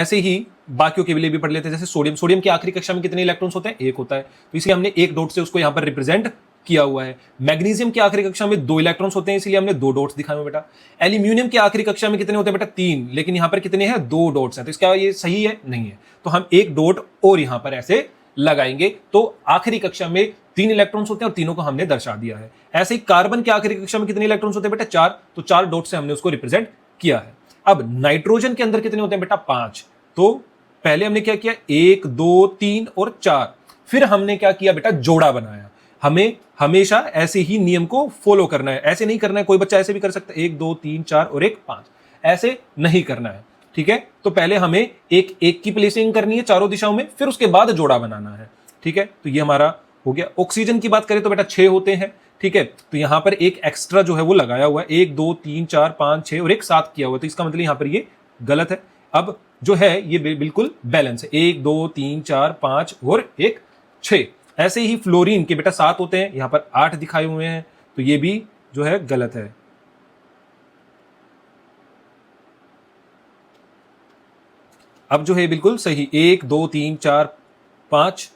ही बाकियों के लिए भी पढ़ लेते हैं। जैसे सोडियम की आखिरी कक्षा में कितने इलेक्ट्रॉन्स होते हैं? 1 होता है, तो इसलिए हमने 1 डॉट से उसको यहां पर रिप्रेजेंट किया हुआ है। मैग्नीशियम की आखिरी कक्षा में 2 इलेक्ट्रॉन्स होते हैं, इसलिए हमने 2 डॉट्स दिखाए हुए बेटा। एल्यूमिनियम की आखिरी कक्षा में कितने होते हैं बेटा? 3, लेकिन यहां पर कितने हैं? 2 डॉट्स हैं। तो इसका ये सही है? नहीं है। तो हम 1 डॉट और यहां पर ऐसे लगाएंगे, तो आखिरी कक्षा में 3 इलेक्ट्रॉन्स होते हैं और तीनों को हमने दर्शा दिया है। ऐसे ही कार्बन की आखिरी कक्षा में कितने इलेक्ट्रॉन्स होते हैं बेटा? 4, तो 4 डॉट से हमने उसको रिप्रेजेंट किया है। अब नाइट्रोजन के अंदर कितने होते हैं बेटा? 5। तो पहले हमने क्या किया? 1, 2, 3 और 4। फिर हमने क्या किया बेटा, जोड़ा बनाया। हमें हमेशा ऐसे ही नियम को फॉलो करना है, ऐसे नहीं करना है। कोई बच्चा ऐसे भी कर सकता है 1 2 3 4 और 1 5, ऐसे नहीं करना है, ठीक है। तो पहले हमें एक एक की प्लेसिंग करनी है चारों दिशाओं में, फिर उसके बाद जोड़ा बनाना है, ठीक है। तो ये हमारा हो गया। ऑक्सीजन की बात करें तो बेटा 6 होते हैं, ठीक है। तो यहां पर एक एक्स्ट्रा जो है वो लगाया हुआ है, 1 2 3 4 5 6 और एक 7 किया हुआ है, तो इसका मतलब यहां पर ये गलत है। अब जो है ये बिल्कुल बैलेंस है, 1 2 3 4 5 और 1 6। ऐसे ही फ्लोरीन के बेटा 7 होते हैं, यहां पर 8 दिखाए हुए हैं, तो ये भी जो है गलत है। अब जो है बिल्कुल सही, 1 2 3 4 5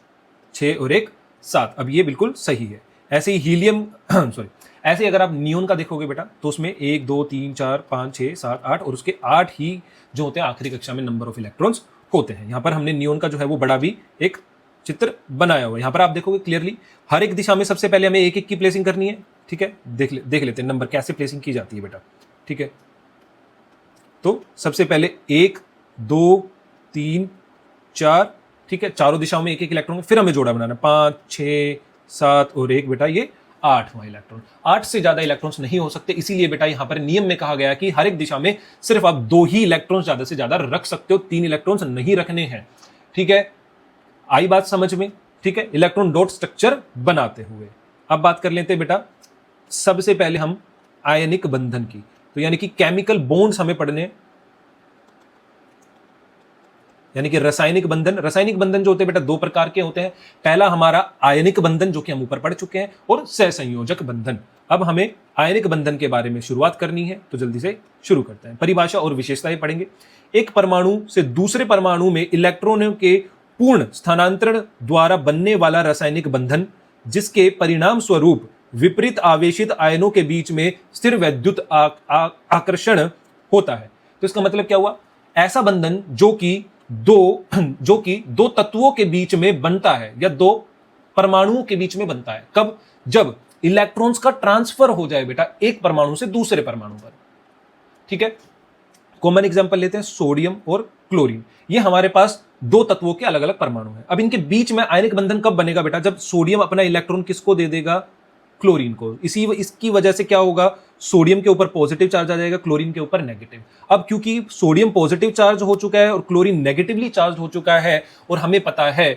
6 और 1 7, अब ये बिल्कुल सही है। ऐसे ही हीलियम सॉरी, ऐसे ही अगर आप नियोन का देखोगे बेटा तो उसमें 1 2 3 4 5 6 7 8 और उसके 8 ही जो होते हैं आखिरी कक्षा में नंबर ऑफ इलेक्ट्रॉन्स होते हैं। यहां पर हमने नियोन का जो है वो बड़ा भी एक चित्र बनाया हुआ है। यहां पर आप देखोगे क्लियरली हर एक दिशा में सबसे पहले हमें एक एक की प्लेसिंग करनी है, ठीक है। देख लेते हैं नंबर कैसे प्लेसिंग की जाती है बेटा, ठीक है। तो सबसे पहले 1 2 3 4, ठीक है, चारों दिशाओं में एक एक इलेक्ट्रॉन, फिर हमें जोड़ा बनाना 5 6 7 और 1 बेटा ये 8वां इलेक्ट्रॉन। 8 से ज्यादा इलेक्ट्रॉन्स नहीं हो सकते, इसीलिए बेटा यहां पर नियम में कहा गया कि हर एक दिशा में सिर्फ आप 2 ही इलेक्ट्रॉन्स ज्यादा से ज्यादा रख सकते हो, 3 इलेक्ट्रॉन्स नहीं रखने हैं, ठीक है। आई बात समझ में, ठीक है। इलेक्ट्रॉन डॉट स्ट्रक्चर बनाते हुए अब बात कर लेते हैं बेटा सबसे पहले हम आयनिक बंधन की, तो यानी कि केमिकल बॉन्ड्स हमें पढ़ने हैं, यानी कि रासायनिक बंधन। रासायनिक बंधन जो होते हैं बेटा 2 प्रकार के होते हैं। पहला हमारा आयनिक बंधन जो कि हम ऊपर पढ़ चुके हैं, और सहसंयोजक बंधन। अब हमें आयनिक बंधन के बारे में शुरुआत करनी है, तो जल्दी से शुरू करते हैं। परिभाषा और विशेषताएं पढ़ेंगे। एक परमाणु से दूसरे परमाणु में इलेक्ट्रॉनों के पूर्ण स्थानांतरण द्वारा बनने वाला रासायनिक बंधन, जिसके परिणाम स्वरूप विपरीत आवेशित आयनों के बीच में स्थिर वैद्युत आकर्षण होता है। तो इसका मतलब क्या हुआ, ऐसा बंधन जो कि दो तत्वों के बीच में बनता है या 2 परमाणुओं के बीच में बनता है। कब, जब इलेक्ट्रॉन्स का ट्रांसफर हो जाए बेटा एक परमाणु से दूसरे परमाणु पर, ठीक है। कॉमन एग्जांपल लेते हैं सोडियम और क्लोरीन, ये हमारे पास 2 तत्वों के अलग अलग परमाणु हैं। अब इनके बीच में आयनिक बंधन कब बनेगा बेटा, जब सोडियम अपना इलेक्ट्रॉन किसको दे देगा, क्लोरीन को। इसकी वजह से क्या होगा, सोडियम के ऊपर पॉजिटिव चार्ज आ जाएगा, क्लोरीन के ऊपर नेगेटिव। अब क्योंकि सोडियम पॉजिटिव चार्ज हो चुका है और क्लोरीन नेगेटिवली चार्ज हो चुका है, और हमें पता है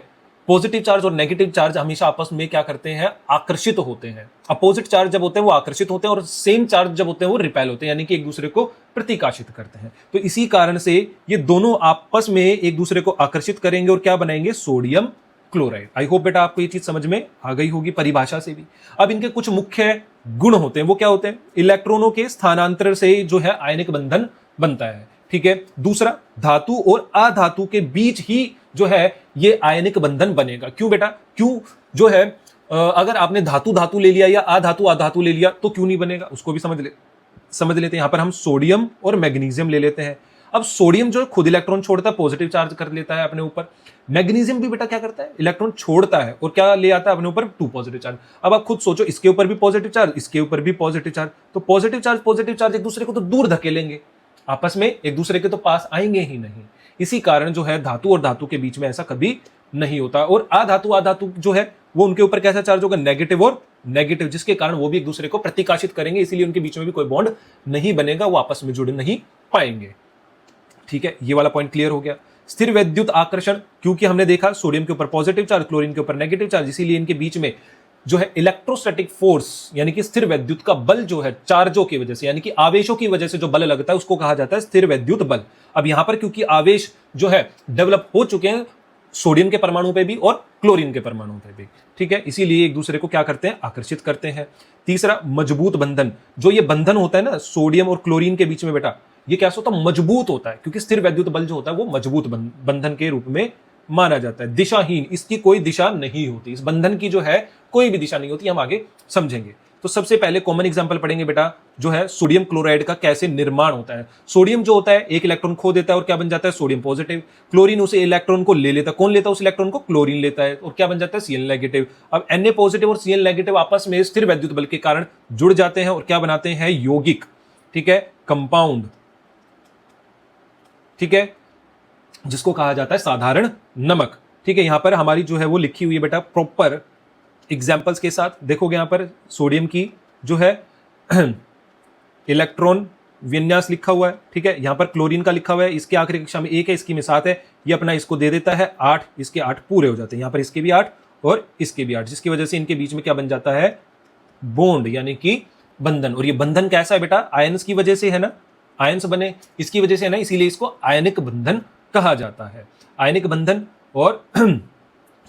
पॉजिटिव चार्ज और नेगेटिव चार्ज हमेशा आपस में क्या करते हैं, आकर्षित होते हैं। अपोजिट चार्ज जब होते हैं वो आकर्षित होते हैं, और सेम चार्ज जब होते हैं वो रिपेल होते हैं, यानी कि एक दूसरे को प्रतिकाशित करते हैं। तो इसी कारण से ये दोनों आपस में एक दूसरे को आकर्षित करेंगे और क्या बनाएंगे, सोडियम क्लोराइड। आई होप बेटा आपको ये चीज समझ में आ गई होगी परिभाषा से भी। अब इनके कुछ मुख्य गुण होते हैं, वो क्या होते हैं, इलेक्ट्रॉनों के स्थानांतरण से जो है आयनिक बंधन बनता है, ठीक है। दूसरा, धातु और अधातु के बीच ही जो है ये आयनिक बंधन बनेगा। क्यों बेटा, क्यों जो है अगर आपने धातु धातु ले लिया या अधातु ले लिया तो क्यों नहीं बनेगा, उसको भी समझ लेते हैं। यहां पर हम सोडियम और मैग्नीशियम ले लेते हैं। अब सोडियम जो खुद इलेक्ट्रॉन छोड़ता है, पॉजिटिव चार्ज कर लेता है अपने ऊपर। मैग्नीशियम भी बेटा क्या करता है, इलेक्ट्रॉन छोड़ता है और क्या ले आता है अपने ऊपर, 2 पॉजिटिव चार्ज। अब आप खुद सोचो, इसके ऊपर भी पॉजिटिव चार्ज, इसके ऊपर भी पॉजिटिव चार्ज, तो पॉजिटिव चार्ज एक दूसरे को तो दूर धकेलेंगे, आपस में एक दूसरे के तो पास आएंगे ही नहीं। इसी कारण जो है धातु और धातु के बीच में ऐसा कभी नहीं होता। और अधातु जो है वो उनके ऊपर कैसा चार्ज होगा, नेगेटिव और नेगेटिव, जिसके कारण वो भी एक दूसरे को प्रतिकाशित करेंगे, इसीलिए उनके बीच में भी कोई बॉन्ड नहीं बनेगा, वो आपस में जुड़ नहीं पाएंगे, ठीक है। ये वाला पॉइंट क्लियर हो गया। स्थिर वैद्युत आकर्षण, क्योंकि हमने देखा सोडियम के ऊपर पॉजिटिव चार्ज, क्लोरीन के ऊपर नेगेटिव चार्ज, इसीलिए इनके बीच में जो है इलेक्ट्रोस्टैटिक फोर्स यानी कि स्थिर वैद्युत का बल जो है चार्जों की वजह से यानी कि आवेशों की वजह से जो बल लगता है उसको कहा जाता है स्थिर वैद्युत बल। अब यहां पर क्योंकि आवेश जो है डेवलप हो चुके हैं सोडियम के परमाणु पे भी और क्लोरीन के परमाणु पे भी, ठीक है, इसीलिए एक दूसरे को क्या करते हैं, आकर्षित करते हैं। तीसरा, मजबूत बंधन। जो ये बंधन होता है ना सोडियम और क्लोरीन के बीच में बेटा, ये क्या होता है, मजबूत होता है, क्योंकि स्थिर वैद्युत बल जो होता है वो मजबूत बंधन के रूप में माना जाता है। दिशाहीन, इसकी कोई दिशा नहीं होती, इस बंधन की जो है कोई भी दिशा नहीं होती, हम आगे समझेंगे। तो सबसे पहले कॉमन एग्जांपल पढ़ेंगे बेटा, जो है सोडियम क्लोराइड का कैसे निर्माण होता है। सोडियम जो होता है एक इलेक्ट्रॉन खो देता है और क्या बन जाता है, सोडियम पॉजिटिव। क्लोरीन उसे इलेक्ट्रॉन को ले लेता है, कौन लेता है उस इलेक्ट्रॉन को, क्लोरीन लेता है, और क्या बन जाता है, Cl नेगेटिव। अब Na पॉजिटिव और Cl नेगेटिव आपस में स्थिर वैद्युत बल के कारण जुड़ जाते हैं और क्या बनाते हैं, यौगिक, ठीक है, कंपाउंड, ठीक है, जिसको कहा जाता है साधारण नमक, ठीक है, यहां पर हमारी जो है वो लिखी हुई है बेटा प्रॉपर एग्जाम्पल्स के साथ। देखोगे यहां पर सोडियम की जो है इलेक्ट्रॉन विन्यास लिखा हुआ है, ठीक है। यहां पर क्लोरीन का लिखा हुआ है, इसके आखिरी कक्षा में 1 है, इसकी में 7 है, ये अपना इसको दे देता है 8, इसके 8 पूरे हो जाते हैं, यहां पर इसके भी 8 और इसके भी 8, जिसकी वजह से इनके बीच में क्या बन जाता है, बॉन्ड यानी कि बंधन। और ये बंधन कैसा है बेटा, आयंस की वजह से है ना, आयंस बने इसकी वजह से है ना, इसीलिए इसको आयनिक बंधन कहा जाता है। आयनिक बंधन और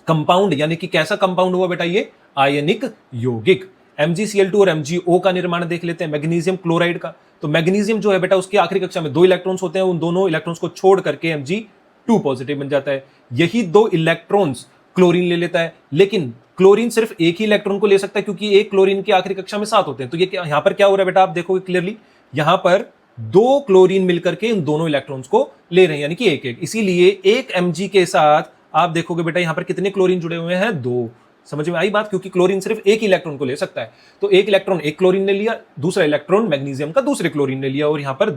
कंपाउंड यानी कि कैसा कंपाउंड हुआ बेटा, ये आयनिक यौगिक। MgCl2 और MgO का निर्माण देख लेते हैं, मैग्नीशियम क्लोराइड का। तो मैग्नीशियम जो है बेटा उसकी आखिरी कक्षा में 2 इलेक्ट्रॉन्स होते हैं, उन दोनों इलेक्ट्रॉन्स को छोड़ करके Mg2 पॉजिटिव बन जाता है। यही 2 इलेक्ट्रॉन्स क्लोरीन ले लेता है, लेकिन क्लोरीन सिर्फ एक ही इलेक्ट्रॉन को ले सकता है क्योंकि एक क्लोरीन की आखिरी कक्षा में 7 होते हैं। तो ये यहां पर क्या हो रहा है बेटा, आप देखोगे क्लियरली, यहां पर 2 क्लोरीन मिलकर के इन दोनों इलेक्ट्रॉन्स को ले रहे हैं, यानी कि एक एक। इसीलिए एक Mg के साथ आप देखोगे बेटा यहां पर कितने क्लोरीन जुड़े हुए हैं, 2। समझ में आई बात, क्योंकि क्लोरीन सिर्फ एक इलेक्ट्रॉन को ले सकता है। तो एक इलेक्ट्रॉन एक क्लोरीन ने लिया, दूसरा इलेक्ट्रॉन मैग्नीशियम का दूसरे क्लोरीन ने लिया, और यहां पर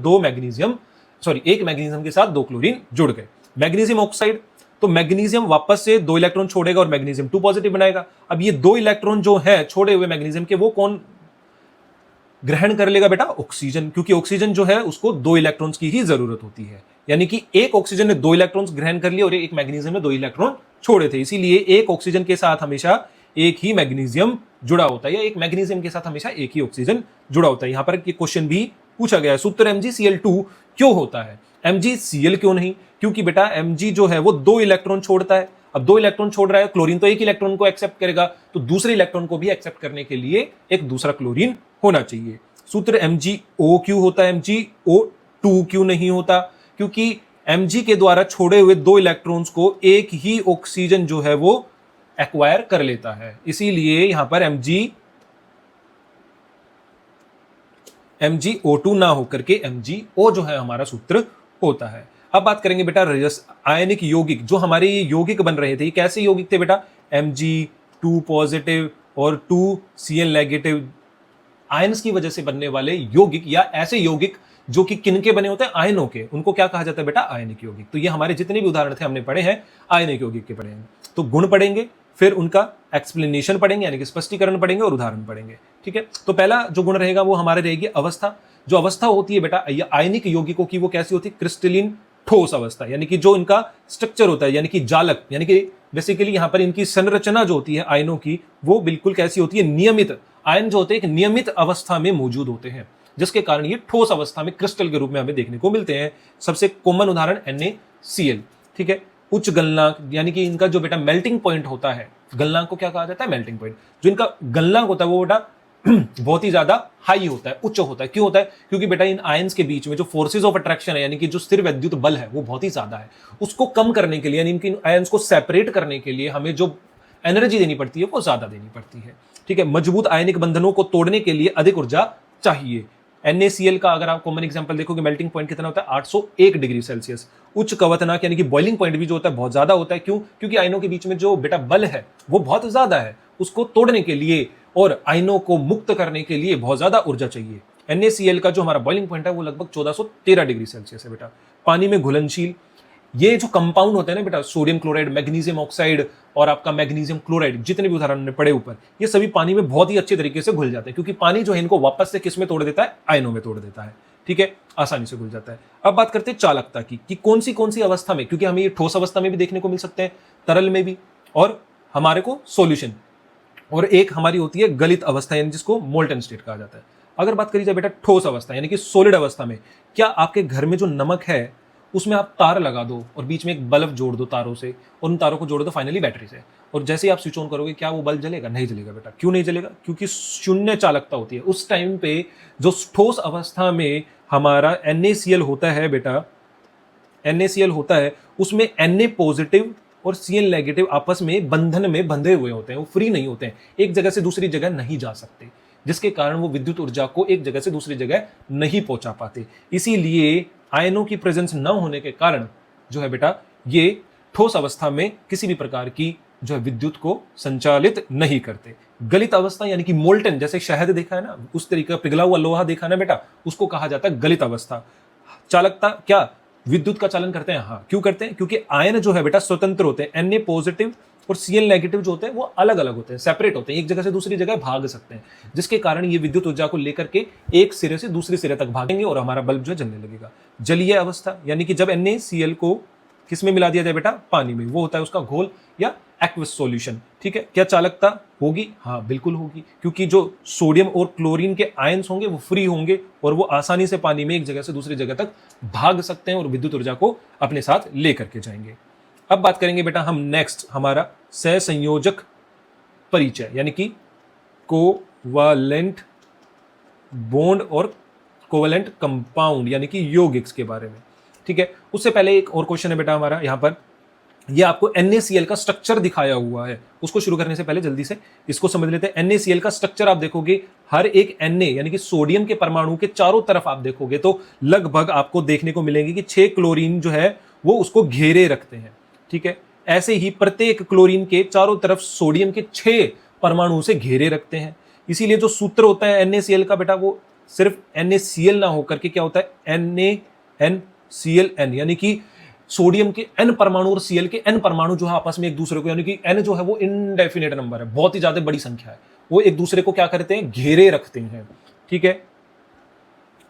एक मैग्नीशियम के साथ 2 क्लोरीन जुड़ गए। मैग्नीशियम ऑक्साइड, तो मैग्नीशियम वापस से 2 इलेक्ट्रॉन छोड़ेगा और मैग्नीशियम 2 पॉजिटिव बनाएगा। अब ये 2 इलेक्ट्रॉन जो है छोड़े हुए मैग्नीशियम के, वो कौन ग्रहण कर लेगा बेटा, ऑक्सीजन, क्योंकि ऑक्सीजन जो है उसको 2 इलेक्ट्रॉन्स की ही जरूरत होती है। यानी कि एक ऑक्सीजन ने 2 इलेक्ट्रॉन्स ग्रहण कर लिए और एक मैग्नीशियम ने 2 इलेक्ट्रॉन छोड़े थे, इसीलिए एक ऑक्सीजन के साथ हमेशा एक ही मैग्नीशियम जुड़ा होता है, या एक मैग्नीशियम के साथ हमेशा एक ही ऑक्सीजन जुड़ा होता है। यहां पर क्वेश्चन भी पूछा गया है, सूत्र MgCl2 क्यों होता है, MgCl क्यों नहीं, क्योंकि बेटा Mg जो है वो 2 इलेक्ट्रॉन छोड़ता है। अब 2 इलेक्ट्रॉन छोड़ रहा है, क्लोरीन तो एक इलेक्ट्रॉन को एक्सेप्ट करेगा, तो दूसरे इलेक्ट्रॉन को भी एक्सेप्ट करने के लिए एक दूसरा क्लोरीन होना चाहिए। सूत्र MgO क्यों होता है, MgO2 क्यों नहीं होता, क्योंकि Mg के द्वारा छोड़े हुए 2 इलेक्ट्रॉन्स को एक ही ऑक्सीजन जो है वो एक्वायर कर लेता है, इसीलिए यहां पर MgO2 ना होकर के MgO जो है हमारा सूत्र होता है। अब बात करेंगे बेटा आयनिक यौगिक, जो हमारे यौगिक बन रहे थे, ये कैसे यौगिक थे बेटा, Mg2 पॉजिटिव और 2Cl नेगेटिव। आयन्स की वजह से बनने वाले यौगिक या ऐसे यौगिक जो कि किनके बने होते हैं, आयनों के, उनको क्या कहा जाता है बेटा, आयनिक यौगिक। तो ये हमारे जितने भी उदाहरण थे हमने पढ़े हैं आयनिक यौगिक के पढ़े हैं। तो गुण पढ़ेंगे, फिर उनका एक्सप्लेनेशन पढ़ेंगे यानी कि स्पष्टीकरण पढ़ेंगे और उदाहरण पढ़ेंगे, ठीक है। तो पहला जो गुण रहेगा वो हमारे रहेगी अवस्था। जो अवस्था होती है बेटा आयनिक यौगिकों की, वो कैसी होती है, क्रिस्टलिन ठोस अवस्था, यानी कि जो इनका स्ट्रक्चर होता है, यानी कि जालक, यानी कि बेसिकली यहां पर इनकी संरचना जो होती है आयनों की, वो बिल्कुल कैसी होती है, नियमित। आयन जो होते हैं एक नियमित अवस्था में मौजूद होते हैं, जिसके कारण ये ठोस अवस्था में क्रिस्टल के रूप में हमें देखने को मिलते हैं। सबसे कॉमन उदाहरण NaCl, ठीक है। उच्च गलनांक, यानी कि इनका जो बेटा मेल्टिंग पॉइंट होता है, गलनांक को क्या कहा जाता है, मेल्टिंग पॉइंट। जो इनका गलनांक होता है वो बेटा बहुत ही ज्यादा हाई होता है, उच्च होता है। क्यों होता है, क्योंकि बेटा इन आयंस के बीच में जो फोर्सेज ऑफ अट्रैक्शन है, यानी कि जो स्थिर वैद्युत बल है, वो बहुत ही ज्यादा है। उसको कम करने के लिए, यानी इनकी आयंस को सेपरेट करने के लिए हमें जो एनर्जी देनी पड़ती है वो ज्यादा देनी पड़ती है, ठीक है। मजबूत आयनिक बंधनों को तोड़ने के लिए अधिक ऊर्जा चाहिए। NaCl का अगर आप कॉमन एग्जांपल देखोगे, मेल्टिंग पॉइंट कितना होता है, 801 डिग्री सेल्सियस। उच्च कवतनाक यानी कि बॉइलिंग पॉइंट भी जो होता है बहुत ज्यादा होता है। क्यों, क्योंकि आयनों के बीच में जो बेटा बल है वो बहुत ज्यादा है, उसको तोड़ने के लिए और आयनों को मुक्त करने के लिए बहुत ज्यादा ऊर्जा चाहिए। NaCl का जो हमारा बॉइलिंग पॉइंट है वो लगभग 1413 डिग्री सेल्सियस है बेटा। पानी में घुलनशील, ये जो कंपाउंड होते हैं ना बेटा, सोडियम क्लोराइड, मैग्नीशियम ऑक्साइड और आपका मैग्नीशियम क्लोराइड, जितने भी उदाहरण ने पढ़े ऊपर, ये सभी पानी में बहुत ही अच्छे तरीके से घुल जाते हैं, क्योंकि पानी जो है इनको वापस से किस में तोड़ देता है, आयनों में तोड़ देता है, ठीक है, आसानी से घुल जाता है। अब बात करते हैं चालकता की, कि कौन सी अवस्था में, क्योंकि हमें ये ठोस अवस्था में भी देखने को मिल सकते हैं, तरल में भी, और हमारे को सॉल्यूशन, और एक हमारी होती है गलित अवस्था, यानी जिसको मोल्टन स्टेट कहा जाता है। अगर बात करी जाए बेटा ठोस अवस्था यानी कि सॉलिड अवस्था में, क्या आपके घर में जो नमक है उसमें आप तार लगा दो और बीच में एक बल्ब जोड़ दो तारों से, और उन तारों को जोड़ दो फाइनली बैटरी से, और जैसे ही आप स्विच ऑन करोगे क्या वो बल्ब जलेगा, नहीं जलेगा बेटा। क्यों नहीं जलेगा, क्योंकि शून्य चालकता होती है। उस टाइम पे जो ठोस अवस्था में हमारा NaCl होता है बेटा, NaCl होता है, उसमें Na पॉजिटिव और Cl नेगेटिव आपस में बंधन में बंधे हुए होते हैं, वो फ्री नहीं होते हैं, एक जगह से दूसरी जगह नहीं जा सकते, जिसके कारण वो विद्युत ऊर्जा को एक जगह से दूसरी जगह नहीं पहुंचा पाते। इसीलिए आयनों की प्रेजेंस न होने के कारण जो है बेटा ये ठोस अवस्था में किसी भी प्रकार की जो है विद्युत को संचालित नहीं करते। गलित अवस्था यानी कि मोल्टन, जैसे शहद देखा है ना, उस तरीके का पिघला हुआ लोहा देखा ना बेटा, उसको कहा जाता है गलित अवस्था। चालकता क्या, विद्युत का चालन करते हैं? हाँ। क्यों करते हैं? क्योंकि आयन जो है बेटा स्वतंत्र होते हैं। Na पॉजिटिव और Cl नेगेटिव जो होते हैं वो अलग अलग होते हैं, सेपरेट होते हैं, एक जगह से दूसरी जगह भाग सकते हैं, जिसके कारण ये विद्युत ऊर्जा को लेकर के एक सिरे से दूसरे सिरे तक भागेंगे और हमारा बल्ब जो है जलने लगेगा। जलीय अवस्था यानी कि जब NaCl को किस में मिला दिया जाए बेटा? पानी में, वो होता है उसका घोल या एक्वस सॉल्यूशन। ठीक है, क्या चालकता होगी? हाँ बिल्कुल होगी, क्योंकि जो सोडियम और क्लोरीन के आयंस होंगे वो फ्री होंगे और वो आसानी से पानी में एक जगह से दूसरी जगह तक भाग सकते हैं और विद्युत ऊर्जा को अपने साथ लेकर के जाएंगे। अब बात करेंगे बेटा हम नेक्स्ट हमारा सहसंयोजक परिचय यानी कि कोवालेंट बॉन्ड और कोवेलेंट कंपाउंड यानी कि यौगिक के बारे में। ठीक है, उससे पहले एक और क्वेश्चन है बेटा हमारा यहाँ पर, ये आपको NaCl का स्ट्रक्चर दिखाया हुआ है, उसको शुरू करने से पहले जल्दी से इसको समझ लेते हैं। NaCl का स्ट्रक्चर आप देखोगे, हर एक Na यानी कि सोडियम के परमाणु के चारों तरफ आप देखोगे तो लगभग आपको देखने को मिलेंगे कि 6 क्लोरीन जो है वो उसको घेरे रखते हैं। ठीक है, ऐसे ही प्रत्येक क्लोरीन के चारों तरफ सोडियम के 6 परमाणु से घेरे रखते हैं। इसीलिए जो सूत्र होता है NaCl का बेटा वो सिर्फ NaCl ना होकर के क्या होता है NaNClN, यानी कि सोडियम के n परमाणु और Cl के n परमाणु जो है आपस में एक दूसरे को, यानी कि n जो है वो इनडेफिनेट नंबर है, बहुत ही ज्यादा बड़ी संख्या है, वो एक दूसरे को क्या करते हैं? घेरे रखते हैं। ठीक है,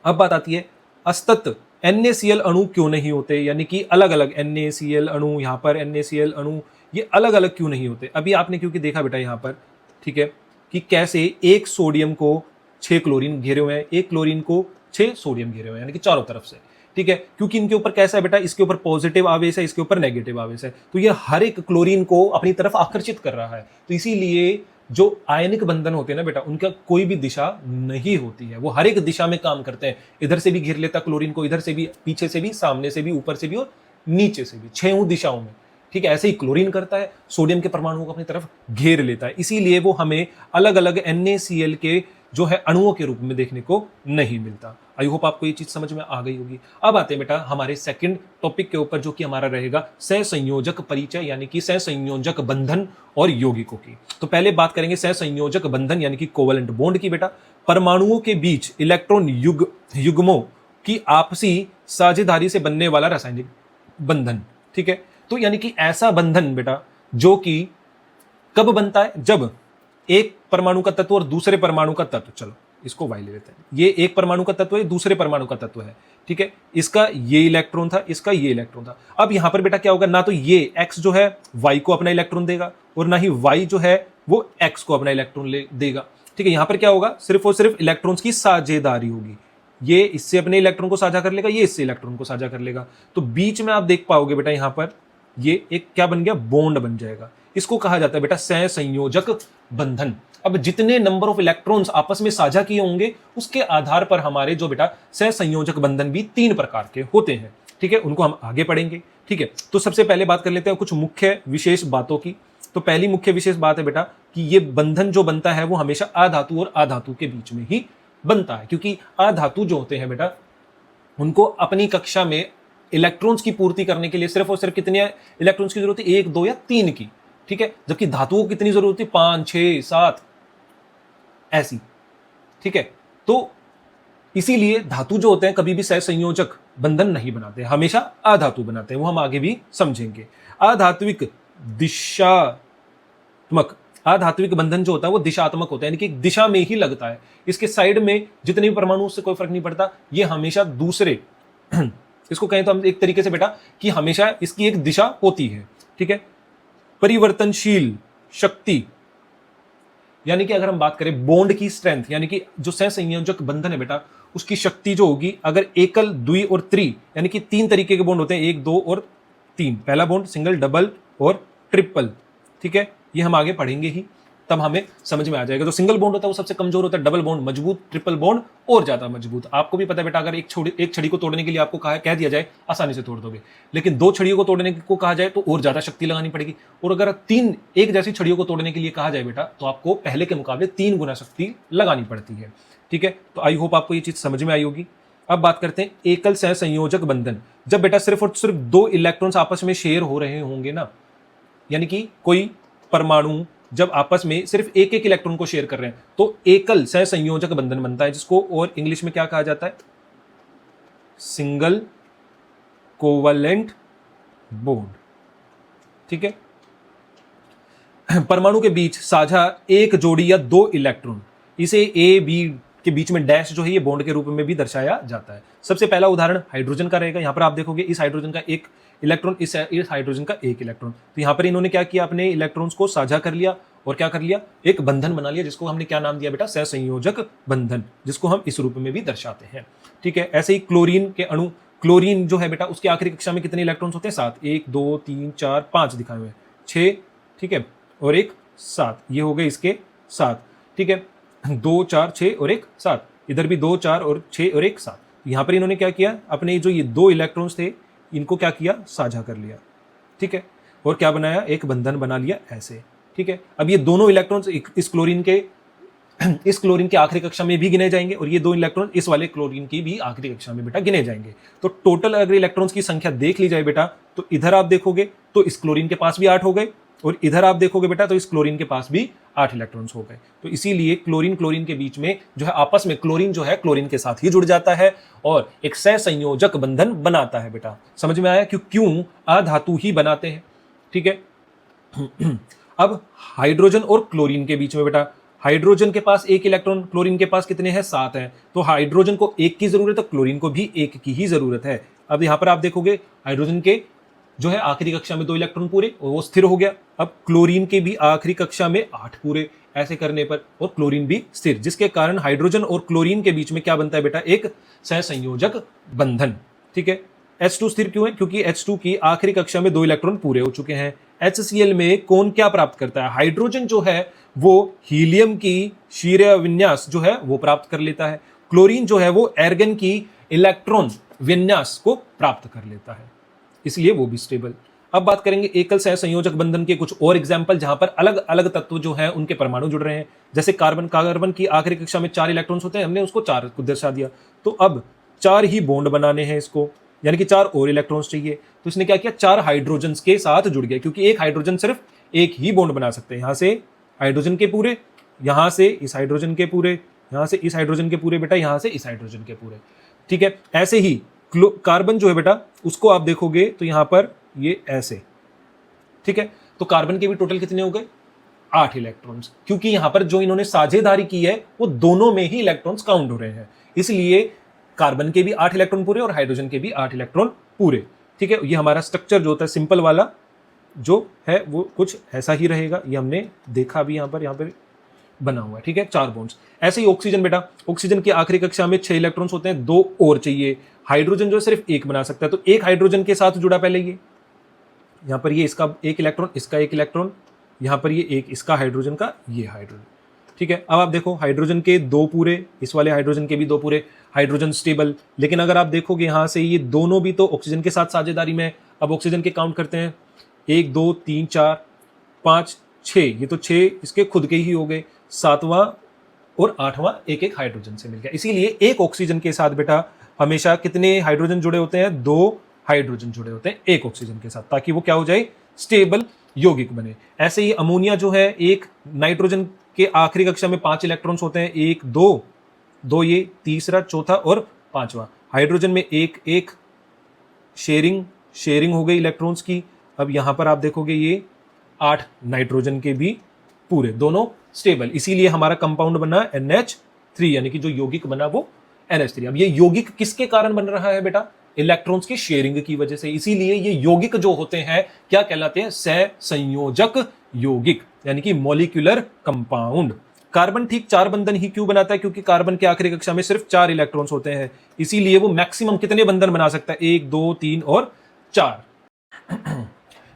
अब बात आती है असतत NaCl अणु क्यों नहीं होते, यानी कि अलग अलग NaCl अणु, यहाँ पर NaCl अणु ये अलग अलग क्यों नहीं होते? अभी आपने क्योंकि देखा बेटा यहाँ पर, ठीक है, कि कैसे एक सोडियम को 6 क्लोरीन घेरे हुए हैं, एक क्लोरीन को 6 सोडियम घेरे हुए हैं, यानी कि चारों तरफ से। ठीक है, क्योंकि इनके ऊपर कैसा है बेटा, इसके ऊपर पॉजिटिव आवेश है, इसके ऊपर नेगेटिव आवेश है, तो ये हर एक क्लोरीन को अपनी तरफ आकर्षित कर रहा है। तो इसीलिए जो आयनिक बंधन होते हैं ना बेटा, उनका कोई भी दिशा नहीं होती है, वो हर एक दिशा में काम करते हैं। इधर से भी घेर लेता क्लोरीन को, इधर से भी, पीछे से भी, सामने से भी, ऊपर से भी और नीचे से भी, 6 दिशाओं में। ठीक है, ऐसे ही क्लोरीन करता है, सोडियम के परमाणुओं को अपनी तरफ घेर लेता है, इसीलिए वो हमें अलग अलग NaCl के जो है अणुओं के रूप में देखने को नहीं मिलता। आई होप आपको ये चीज समझ में आ गई होगी। अब आते हैं बेटा हमारे सेकंड टॉपिक के ऊपर, जो कि हमारा रहेगा सहसंयोजक परिचय यानी कि सहसंयोजक बंधन और यौगिकों की। तो पहले बात करेंगे सहसंयोजक बंधन यानी कि कोवेलेंट बॉन्ड की बेटा। परमाणुओं के बीच इलेक्ट्रॉन युग्मों की आपसी साझेदारी से बनने वाला रासायनिक बंधन। ठीक है, तो यानी कि ऐसा बंधन बेटा जो कि कब बनता है? जब एक परमाणु का तत्व और दूसरे परमाणु का तत्व, चलो इसको वाई ले लेते हैं, ये एक परमाणु का तत्व है, दूसरे परमाणु का तत्व है। ठीक है, इसका ये इलेक्ट्रॉन था, इसका ये इलेक्ट्रॉन था। अब यहां पर बेटा क्या होगा, ना तो ये x जो है y को अपना इलेक्ट्रॉन देगा और ना ही y जो है वो x को अपना इलेक्ट्रॉन ले देगा। ठीक है, यहां पर क्या होगा, सिर्फ और सिर्फ इलेक्ट्रॉन्स की साझेदारी होगी। ये इससे अपने इलेक्ट्रॉन को साझा कर लेगा, ये इससे इलेक्ट्रॉन को साझा कर लेगा। तो बीच में आप देख पाओगे बेटा यहां पर ये एक क्या बन गया, बॉन्ड बन जाएगा। इसको कहा जाता है बेटा सहसंयोजक बंधन। अब जितने नंबर ऑफ इलेक्ट्रॉन्स आपस में साझा किए होंगे उसके आधार पर हमारे जो बेटा सहसंयोजक बंधन भी 3 प्रकार के होते हैं। ठीक है, उनको हम आगे पढ़ेंगे। ठीक है, तो सबसे पहले बात कर लेते हैं कुछ मुख्य विशेष बातों की। तो पहली मुख्य विशेष बात है बेटा कि ये बंधन जो बनता है वो हमेशा अधातु और अधातु के बीच में ही बनता है, क्योंकि अधातु जो होते हैं बेटा उनको अपनी कक्षा में इलेक्ट्रॉन्स की पूर्ति करने के लिए सिर्फ और सिर्फ कितने इलेक्ट्रॉन्स की जरूरत है, 1, 2 या 3 की। ठीक है, जबकि धातुओं को कितनी जरूरत है, 5, 6, 7 ऐसी। ठीक है, तो इसीलिए धातु जो होते हैं कभी भी सहसंयोजक बंधन नहीं बनाते, हमेशा अधातु बनाते हैं, वो हम आगे भी समझेंगे। अधात्विक दिशात्मक, अधात्विक बंधन जो होता है वो दिशात्मक होता है, यानी कि एक दिशा में ही लगता है। इसके साइड में जितने भी परमाणु उससे कोई फर्क नहीं पड़ता, ये हमेशा दूसरे इसको कहें तो हम एक तरीके से बेटा कि हमेशा इसकी एक दिशा होती है। ठीक है, परिवर्तनशील शक्ति, यानी कि अगर हम बात करें बॉन्ड की स्ट्रेंथ, यानी कि जो सहसंयोजक बंधन है बेटा उसकी शक्ति जो होगी, अगर एकल, द्वि और त्रि यानी कि 3 तरीके के बॉन्ड होते हैं, 1, 2 और 3। पहला बॉन्ड सिंगल, डबल और ट्रिपल। ठीक है, ये हम आगे पढ़ेंगे ही, तब हमें समझ में आ जाएगा। तो सिंगल बॉन्ड होता है वो सबसे कमजोर होता है, डबल बॉन्ड मजबूत, ट्रिपल बॉन्ड और ज्यादा मजबूत। आपको भी पता है बेटा, अगर एक छड़ी को तोड़ने के लिए आपको कह दिया जाए आसानी से तोड़ दोगे, लेकिन 2 छड़ियों को तोड़ने को कहा जाए तो और ज्यादा शक्ति लगानी पड़ेगी। और अगर 3 एक जैसी छड़ियों को तोड़ने के लिए कहा जाए बेटा तो आपको पहले के मुकाबले 3 गुना शक्ति लगानी पड़ती है। ठीक है, तो आई होप आपको ये चीज समझ में आई होगी। अब बात करते हैं एकल सहसंयोजक बंधन। जब बेटा सिर्फ और सिर्फ 2 इलेक्ट्रॉन्स आपस में शेयर हो रहे होंगे ना, यानी कि कोई परमाणु जब आपस में सिर्फ एक एक इलेक्ट्रॉन को शेयर कर रहे हैं तो एकल सहसंयोजक बंधन बनता है, जिसको और इंग्लिश में क्या कहा जाता है, सिंगल कोवलेंट बॉन्ड, ठीक है। परमाणु के बीच साझा एक जोड़ी या दो इलेक्ट्रॉन, इसे ए बी के बीच में डैश जो है ये बॉन्ड के रूप में भी दर्शाया जाता है। सबसे पहला उदाहरण हाइड्रोजन का रहेगा। यहां पर आप देखोगे इस हाइड्रोजन का एक इलेक्ट्रॉन, इस हाइड्रोजन का एक इलेक्ट्रॉन, तो यहां पर इन्होंने क्या किया, अपने इलेक्ट्रॉन्स को साझा कर लिया और क्या कर लिया, एक बंधन बना लिया, जिसको हमने क्या नाम दिया बेटा, सहसंयोजक बंधन, जिसको हम इस रूप में भी दर्शाते हैं, ठीक है। ऐसे ही क्लोरीन के अणु, क्लोरीन जो है बेटा उसकी आखिरी कक्षा में कितने इलेक्ट्रॉन्स होते हैं, 7, 1 2 3 4 5 दिखाए हुए हैं, 6, ठीक है, और एक 7, ये हो गए इसके 7, ठीक है, 2 4 6 और एक 7, इधर भी 2 4 और 6 और एक 7। यहां पर इन्होंने क्या किया, अपने जो ये दो इलेक्ट्रॉन्स थे इनको क्या किया, साझा कर लिया, ठीक है, और क्या बनाया, एक बंधन बना लिया ऐसे, ठीक है। अब ये दोनों इलेक्ट्रॉन्स इस क्लोरीन के आखिरी कक्षा में भी गिने जाएंगे और ये दो इलेक्ट्रॉन इस वाले क्लोरीन की भी आखिरी कक्षा में बेटा गिने जाएंगे। तो टोटल अगर इलेक्ट्रॉन्स की संख्या देख ली जाए बेटा, तो इधर आप देखोगे तो इस क्लोरीन के पास भी 8 हो गए और इधर आप देखोगे बेटा तो इस क्लोरीन के पास भी 8 इलेक्ट्रॉन्स हो गए। तो इसीलिए क्लोरीन के बीच में जो है आपस में क्लोरीन जो है क्लोरीन के साथ ही जुड़ जाता है और एक सहसंयोजक बंधन बनाता है बेटा। समझ में आया क्यों अधातु ही बनाते हैं, ठीक है। अब हाइड्रोजन और क्लोरीन के बीच में बेटा, हाइड्रोजन के पास एक इलेक्ट्रॉन, क्लोरीन के पास कितने हैं, 7 हैं, तो हाइड्रोजन को एक की जरूरत है, क्लोरीन को भी एक की ही जरूरत है। अब यहां पर आप देखोगे हाइड्रोजन के जो है आखिरी कक्षा में 2 इलेक्ट्रॉन पूरे और वो स्थिर हो गया। अब क्लोरीन के भी आखिरी कक्षा में 8 पूरे, ऐसे करने पर और क्लोरीन भी स्थिर, जिसके कारण हाइड्रोजन और क्लोरीन के बीच में क्या बनता है बेटा, एक सहसंयोजक बंधन, ठीक है। H2 स्थिर क्यों है, क्योंकि H2 की आखिरी कक्षा में 2 इलेक्ट्रॉन पूरे हो चुके हैं। HCl में कौन क्या प्राप्त करता है, हाइड्रोजन जो है वो हीलियम की क्षीरीय विन्यास जो है वो प्राप्त कर लेता है, क्लोरीन जो है वो एर्गन की इलेक्ट्रॉन विन्यास को प्राप्त कर लेता है, इसलिए वो भी स्टेबल। अब बात करेंगे एकल सहसंयोजक बंधन के कुछ और एग्जाम्पल, जहां पर अलग अलग तत्व जो है उनके परमाणु जुड़ रहे हैं। जैसे कार्बन की आखिरी कक्षा में 4 इलेक्ट्रॉन्स होते हैं, हमने उसको 4 को दर्शा दिया, तो अब 4 ही बॉन्ड बनाने हैं इसको, यानी कि 4 और इलेक्ट्रॉन्स चाहिए, तो इसने क्या किया, 4 हाइड्रोजन के साथ जुड़ गया, क्योंकि एक हाइड्रोजन सिर्फ एक ही बॉन्ड बना सकते हैं। यहां से हाइड्रोजन के पूरे, यहां से इस हाइड्रोजन के पूरे, यहां से इस हाइड्रोजन के पूरे बेटा, यहां से इस हाइड्रोजन के पूरे, ठीक है। ऐसे ही कार्बन जो है बेटा उसको आप देखोगे तो यहां पर ये ऐसे, ठीक है। तो कार्बन के भी टोटल कितने हो गए, 8 इलेक्ट्रॉन्स, क्योंकि यहां पर जो इन्होंने साझेदारी की है वो दोनों में ही इलेक्ट्रॉन्स काउंट हो रहे हैं, इसलिए कार्बन के भी 8 इलेक्ट्रॉन पूरे और हाइड्रोजन के भी 8 इलेक्ट्रॉन पूरे, ठीक है। ये हमारा स्ट्रक्चर जो होता है सिंपल वाला जो है वो कुछ ऐसा ही रहेगा, ये हमने देखा भी, यहां पर बना हुआ है, ठीक है, 4 बॉन्ड्स। ऐसे ही ऑक्सीजन बेटा, ऑक्सीजन की आखिरी कक्षा में 6 इलेक्ट्रॉन्स होते हैं, 2 और चाहिए। हाइड्रोजन जो सिर्फ एक बना सकता है, तो एक हाइड्रोजन के साथ जुड़ा पहले ये, यहां पर ये इसका एक इलेक्ट्रॉन, इसका एक इलेक्ट्रॉन, यहां पर ये एक इसका हाइड्रोजन का, ये हाइड्रोजन, ठीक है। अब आप देखो हाइड्रोजन के 2 पूरे, इस वाले हाइड्रोजन के भी 2 पूरे, हाइड्रोजन स्टेबल। लेकिन अगर आप देखोगे यहां से ये दोनों भी तो ऑक्सीजन के साथ साझेदारी में। अब ऑक्सीजन के काउंट करते हैं, 1 2 3 4 5 6, ये तो 6 इसके खुद के ही हो गए, 7वां और 8वां एक एक हाइड्रोजन से मिल गया। इसीलिए एक ऑक्सीजन के साथ बेटा हमेशा कितने हाइड्रोजन जुड़े होते हैं, 2 हाइड्रोजन जुड़े होते हैं एक ऑक्सीजन के साथ, ताकि वो क्या हो जाए, स्टेबल यौगिक बने। ऐसे ही अमोनिया जो है, एक नाइट्रोजन के आखिरी कक्षा में 5 इलेक्ट्रॉन्स होते हैं, 1 2 ये तीसरा, चौथा और 5वां। हाइड्रोजन में एक शेयरिंग हो गई इलेक्ट्रॉन्स की। अब यहां पर आप देखोगे ये 8 नाइट्रोजन के भी पूरे, दोनों स्टेबल, इसीलिए हमारा कंपाउंड बना NH3, यानी कि जो यौगिक बना वो NH3। अब ये यौगिक किसके कारण बन रहा है बेटा, इलेक्ट्रॉन्स की शेयरिंग की वजह से, इसीलिए ये यौगिक जो होते हैं क्या कहलाते हैं, सहसंयोजक यौगिक, यानी कि मॉलिक्यूलर कंपाउंड। कार्बन ठीक 4 बंधन ही क्यों बनाता है, क्योंकि कार्बन के आखिरी कक्षा में सिर्फ 4 इलेक्ट्रॉन्स होते हैं, इसीलिए वो मैक्सिमम कितने बंधन बना सकता है, 1 2 3 और 4।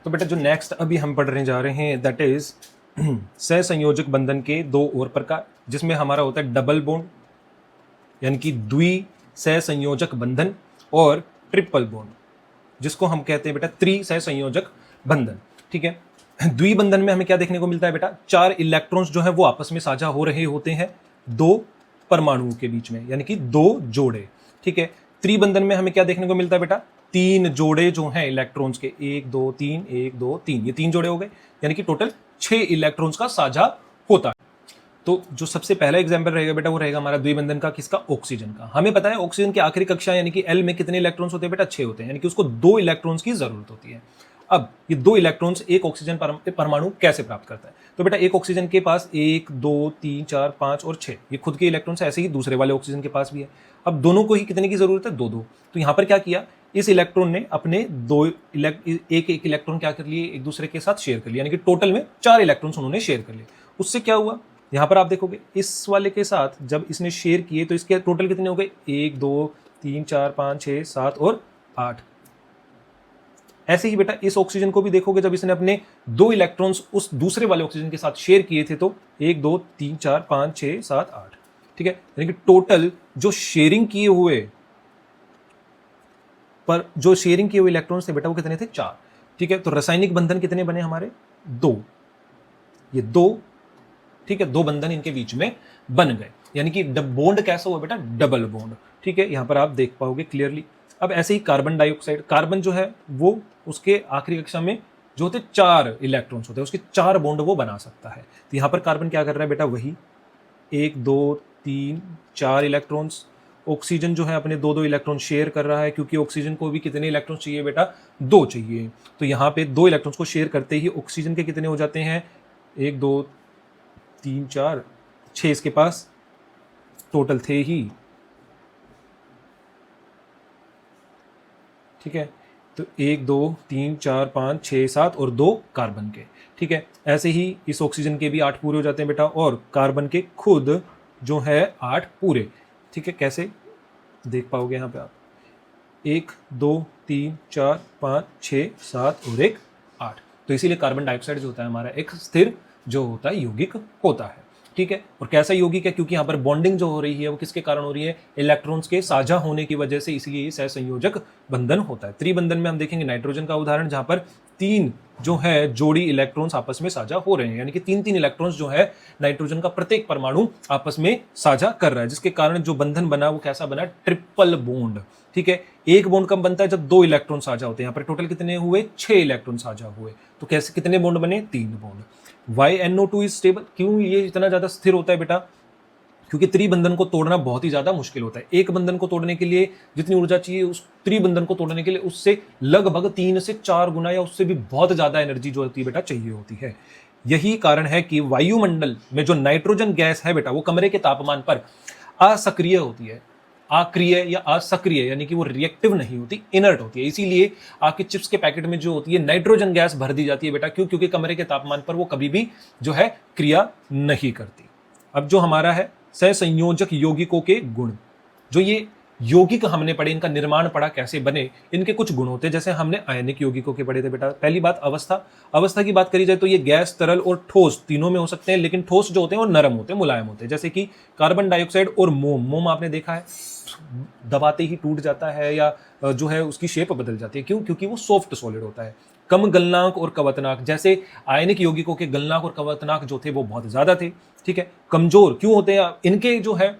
तो बेटा जो नेक्स्ट अभी हम पढ़ने जा रहे हैं दैट इज सहसंयोजक बंधन के 2 और प्रकार, जिसमें हमारा होता है डबल बॉन्ड, यानी कि द्वि सहसंयोजक बंधन, और ट्रिपल बॉन्ड, जिसको हम कहते हैं बेटा त्रि सहसंयोजक बंधन, ठीक है। द्विबंधन में हमें क्या देखने को मिलता है बेटा, 4 इलेक्ट्रॉन्स जो है वो आपस में साझा हो रहे होते हैं 2 परमाणुओं के बीच में, यानी कि 2 जोड़े, ठीक है। त्रिबंधन में हमें क्या देखने को मिलता है बेटा, 3 जोड़े जो हैं इलेक्ट्रॉन्स के, 1 2 3 1 2 3, ये 3 जोड़े हो गए, यानी कि टोटल 6 इलेक्ट्रॉन्स का साझा होता है। तो जो सबसे पहला एग्जाम्पल रहेगा बेटा वो रहेगा हमारा द्विबंधन का, किसका? ऑक्सीजन का। हमें पता है ऑक्सीजन की आखिरी कक्षा यानी कि एल में कितने इलेक्ट्रॉन्स होते हैं बेटा? 6 होते हैं, यानी कि उसको 2 इलेक्ट्रॉन्स की जरूरत होती है। अब ये 2 इलेक्ट्रॉन्स एक ऑक्सीजन परमाणु कैसे प्राप्त करता है? तो बेटा एक ऑक्सीजन के पास 1 2 3 4 5 और 6 ये खुद के इलेक्ट्रॉन्स, ऐसे ही दूसरे वाले ऑक्सीजन के पास भी है। अब दोनों को ही कितने की जरूरत है? 2 2। तो यहां पर क्या किया, इस इलेक्ट्रॉन ने अपने एक इलेक्ट्रॉन क्या कर लिए, एक दूसरे के साथ शेयर कर लिया, यानी कि टोटल में 4 इलेक्ट्रॉन्स उन्होंने शेयर कर लिए। उससे क्या हुआ, यहां पर आप देखोगे इस वाले के साथ जब इसने शेयर किए तो इसके टोटल कितने हो गए? 1 2 3 4 5 6 7 और 8। ऐसे ही बेटा इस ऑक्सीजन को भी देखोगे, जब इसने अपने 2 इलेक्ट्रॉन्स उस दूसरे वाले ऑक्सीजन के साथ शेयर किए थे तो 1 2 3 4 5 6 7 8, ठीक है, यानी कि टोटल जो शेयरिंग किए हुए इलेक्ट्रॉन्स थे बेटा वो कितने थे? 4, ठीक है। तो रासायनिक बंधन कितने बने हमारे? 2, ये 2, ठीक है, 2 बंधन इनके बीच में बन गए, यानी कि बॉन्ड कैसा हुआ बेटा? डबल बॉन्ड, ठीक है, यहां पर आप देख पाओगे क्लियरली। अब ऐसे ही कार्बन डाइऑक्साइड, कार्बन जो है वो उसके आखिरी कक्षा में जो होते 4 इलेक्ट्रॉन्स होते हैं, उसके 4 बॉन्ड वो बना सकता है। तो यहां पर कार्बन क्या कर रहा है बेटा? वही 1 2 3 4 इलेक्ट्रॉन्स। ऑक्सीजन जो है अपने 2 2 इलेक्ट्रॉन शेयर कर रहा है, क्योंकि ऑक्सीजन को भी कितने इलेक्ट्रॉन्स चाहिए बेटा? 2 चाहिए। तो यहाँ पे 2 इलेक्ट्रॉन्स को शेयर करते ही ऑक्सीजन के कितने हो जाते हैं? 1 2 3 4 6 इसके पास टोटल थे ही, ठीक है। तो 1 2 3 4 5 6 7 और 2 कार्बन के, ठीक है। ऐसे ही इस ऑक्सीजन के भी 8 पूरे हो जाते हैं बेटा, और कार्बन के खुद जो है 8 पूरे, ठीक है। कैसे देख पाओगे यहाँ पे आप? 1 2 3 4 5 6 7 और 1 8। तो इसीलिए कार्बन डाइऑक्साइड जो होता है हमारा एक स्थिर जो होता है यौगिक होता है, ठीक है। और कैसा यौगिक है? क्योंकि यहाँ पर बॉन्डिंग जो हो रही है वो किसके कारण हो रही है? इलेक्ट्रॉन्स के साझा होने की वजह से, इसलिए ये सहसंयोजक बंधन होता है। त्रिबंधन में हम देखेंगे नाइट्रोजन का उदाहरण, जहां पर 3 जो है जोड़ी इलेक्ट्रॉन्स आपस में साझा हो रहे हैं, यानी कि 3 इलेक्ट्रॉन्स जो है नाइट्रोजन का प्रत्येक परमाणु आपस में साझा कर रहा है, जिसके कारण जो बंधन बना वो कैसा बना? ट्रिपल बॉन्ड, ठीक है। एक बॉन्ड कब बनता है? जब 2 इलेक्ट्रॉन साझा होते हैं। यहाँ पर टोटल कितने हुए? 6 इलेक्ट्रॉन साझा हुए। तो कैसे कितने बॉन्ड बने? 3 bond. Y NO2 is stable, क्यों ये इतना ज्यादा स्थिर होता है बेटा? क्योंकि त्रिबंधन को तोड़ना बहुत ही ज्यादा मुश्किल होता है। एक बंधन को तोड़ने के लिए जितनी ऊर्जा चाहिए, उस त्रिबंधन को तोड़ने के लिए उससे लगभग 3 से 4 गुना या उससे भी बहुत ज्यादा एनर्जी जो होती है बेटा चाहिए होती है। यही कारण है कि वायुमंडल में जो नाइट्रोजन गैस है बेटा वो कमरे के तापमान पर असक्रिय होती है, अक्रिय या असक्रिय, यानी कि वो रिएक्टिव नहीं होती, इनर्ट होती है। इसीलिए आपके चिप्स के पैकेट में जो होती है नाइट्रोजन गैस भर दी जाती है बेटा, क्यों? क्योंकि कमरे के तापमान पर वो कभी भी जो है क्रिया नहीं करती। अब जो हमारा है सहसंयोजक यौगिकों के गुण, जो ये यौगिक हमने पढ़े, इनका निर्माण पढ़ा कैसे बने, इनके कुछ गुण होते हैं। जैसे हमने आयनिक यौगिकों के पढ़े थे बेटा। पहली बात अवस्था की बात करी जाए तो ये गैस, तरल और ठोस तीनों में हो सकते हैं, लेकिन ठोस जो होते हैं वो नरम होते हैं, मुलायम होते हैं। जैसे कि कार्बन डाइऑक्साइड और मोम आपने देखा है दबाते ही टूट जाता है या जो है उसकी शेप बदल जाती है, क्यों? क्योंकि वो सॉफ्ट सॉलिड होता है। कम गलनांक और कवतनाक, जैसे आयनिक यौगिकों के गलनांक और कवतनाक जो थे वो बहुत ज्यादा थे, ठीक है। कमजोर क्यों होते हैं? इनके जो है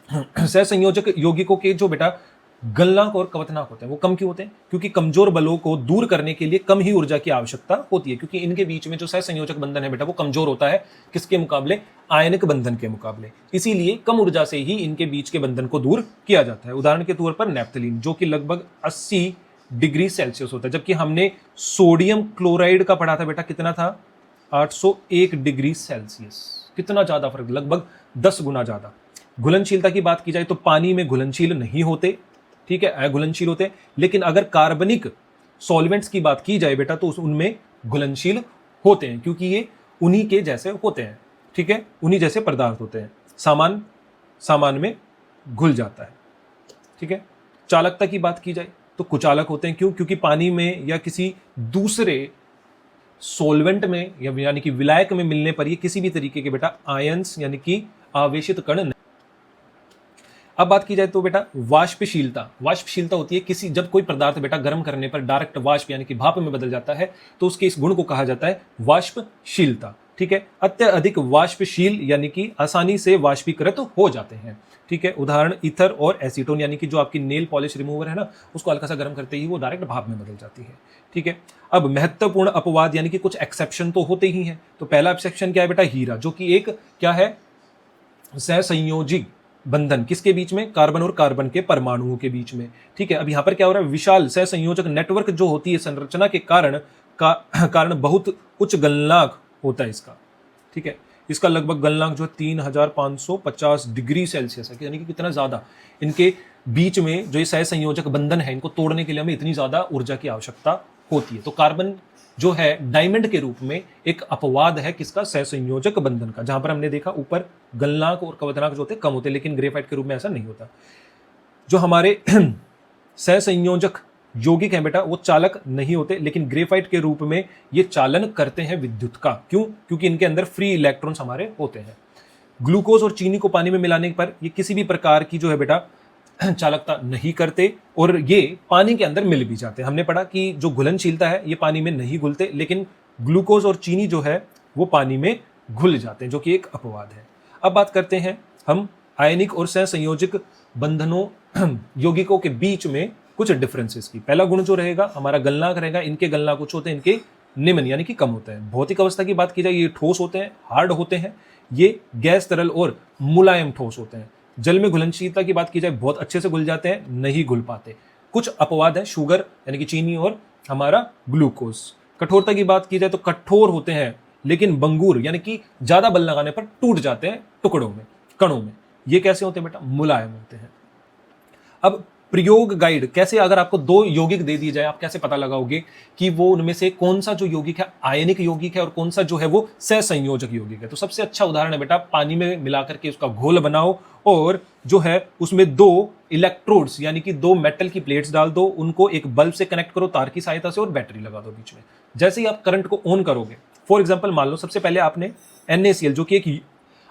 सहसंयोजक यौगिकों के जो बेटा गलनांक और कवतनाक होते हैं वो कम क्यों होते हैं? क्योंकि कमजोर बलों को दूर करने के लिए कम ही ऊर्जा की आवश्यकता होती है, क्योंकि इनके बीच में जो सहसंयोजक बंधन है बेटा वो कमजोर होता है, किसके मुकाबले? आयनिक बंधन के मुकाबले। इसीलिए कम ऊर्जा से ही इनके बीच के बंधन को दूर किया जाता है। उदाहरण के तौर पर नैप्थलीन, जो कि लगभग 80 डिग्री सेल्सियस होता है, जबकि हमने सोडियम क्लोराइड का पढ़ा था बेटा, कितना था? 801 डिग्री सेल्सियस। कितना ज्यादा फर्क, लगभग 10 गुना ज्यादा। घुलनशीलता की बात की जाए तो पानी में घुलनशील नहीं होते, ठीक है, अघुलनशील होते हैं। लेकिन अगर कार्बनिक सॉल्वेंट्स की बात की जाए बेटा तो उनमें घुलनशील होते हैं, क्योंकि ये उन्हीं के जैसे होते हैं, ठीक है, उन्हीं जैसे पदार्थ होते हैं। सामान में घुल जाता है, ठीक है। चालकता की बात की जाए तो कुचालक होते हैं, क्यों? क्योंकि पानी में या किसी दूसरे सॉल्वेंट में या यानी कि विलायक में मिलने पर ये किसी भी तरीके के बेटा आयंस यानी कि आवेशित कण नहीं। अब बात की जाए तो बेटा वाष्पशीलता होती है किसी, जब कोई पदार्थ बेटा गर्म करने पर डायरेक्ट वाष्प यानी कि भाप में बदल जाता है तो उसके इस गुण को कहा जाता है वाष्पशीलता, ठीक है। अत्यधिक वाष्पशील यानी कि आसानी से वाष्पीकृत हो जाते हैं। ठीक है। उदाहरण ईथर और एसीटोन, यानी कि जो आपकी नेल पॉलिश रिमूवर है ना, उसको हल्का सा गर्म करते ही वो डायरेक्ट भाप में बदल जाती है, ठीक है। अब महत्वपूर्ण अपवाद यानी कि कुछ एक्सेप्शन तो होते ही हैं। तो पहला एक्सेप्शन क्या है बेटा, हीरा, जो कि एक क्या है, सहसंयोजी बंधन, किसके बीच में, कार्बन और कार्बन के परमाणुओं के बीच में, ठीक है। अब यहां पर क्या हो रहा है, विशाल सहसंयोजक नेटवर्क जो होती है संरचना के कारण बहुत उच्च गलनांक होता है इसका, ठीक है। इसका लगभग गलनांक जो है 3550 डिग्री सेल्सियस है, यानी कि कितना ज्यादा इनके बीच में जो ये सहसंयोजक बंधन है, इनको तोड़ने के लिए हमें इतनी ज्यादा ऊर्जा की आवश्यकता होती है। तो कार्बन जो है डायमंड के रूप में एक अपवाद है किसका, सहसंयोजक बंधन का, जहां पर हमने देखा ऊपर गलनांक और कवचनांक जो होते कम होते, लेकिन ग्रेफाइट के रूप में ऐसा नहीं होता। जो हमारे सहसंयोजक यौगिक हैं बेटा, वो चालक नहीं होते, लेकिन ग्रेफाइट के रूप में ये चालन करते हैं विद्युत का। क्यों? क्योंकि इनके अंदर फ्री इलेक्ट्रॉन्स हमारे होते हैं। ग्लूकोज और चीनी को पानी में मिलाने पर ये किसी भी प्रकार की जो है बेटा चालकता नहीं करते, और ये पानी के अंदर मिल भी जाते हैं। हमने पढ़ा कि जो घुलनशीलता है ये पानी में नहीं घुलते, लेकिन ग्लूकोज और चीनी जो है वो पानी में घुल जाते हैं, जो कि एक अपवाद है। अब बात करते हैं हम आयनिक और सहसंयोजक बंधनों यौगिकों के बीच में कुछ डिफरेंसेस की। पहला गुण जो रहेगा हमारा गलनांक रहेगा, इनके गलनांक कुछ होते हैं, इनके निम्न यानी कि कम होते हैं। भौतिक अवस्था की बात की जाए, ये ठोस होते हैं, हार्ड होते हैं, ये गैस, तरल और मुलायम ठोस होते हैं। जल में घुलनशीलता की बात की जाए, बहुत अच्छे से घुल जाते हैं, नहीं घुल पाते। कुछ अपवाद है, शुगर यानी कि चीनी और हमारा ग्लूकोज। कठोरता की बात की जाए तो कठोर होते हैं, लेकिन बंगूर यानी कि ज्यादा बल लगाने पर टूट जाते हैं टुकड़ों में, कणों में। ये कैसे होते हैं बेटा, मुलायम होते हैं। अब प्रयोग गाइड, कैसे अगर आपको दो यौगिक दे दिए जाए, आप कैसे पता लगाओगे कि वो उनमें से कौन सा जो यौगिक है आयनिक यौगिक है और कौन सा जो है वो सहसंयोजक यौगिक है। तो सबसे अच्छा उदाहरण है बेटा, पानी में मिलाकर के उसका घोल बनाओ और जो है उसमें दो इलेक्ट्रोड्स यानी कि दो मेटल की प्लेट्स डाल दो, उनको एक बल्ब से कनेक्ट करो तार की सहायता से और बैटरी लगा दो बीच में। जैसे ही आप करंट को ऑन करोगे, फॉर एग्जाम्पल मान लो सबसे पहले आपने NaCl जो कि एक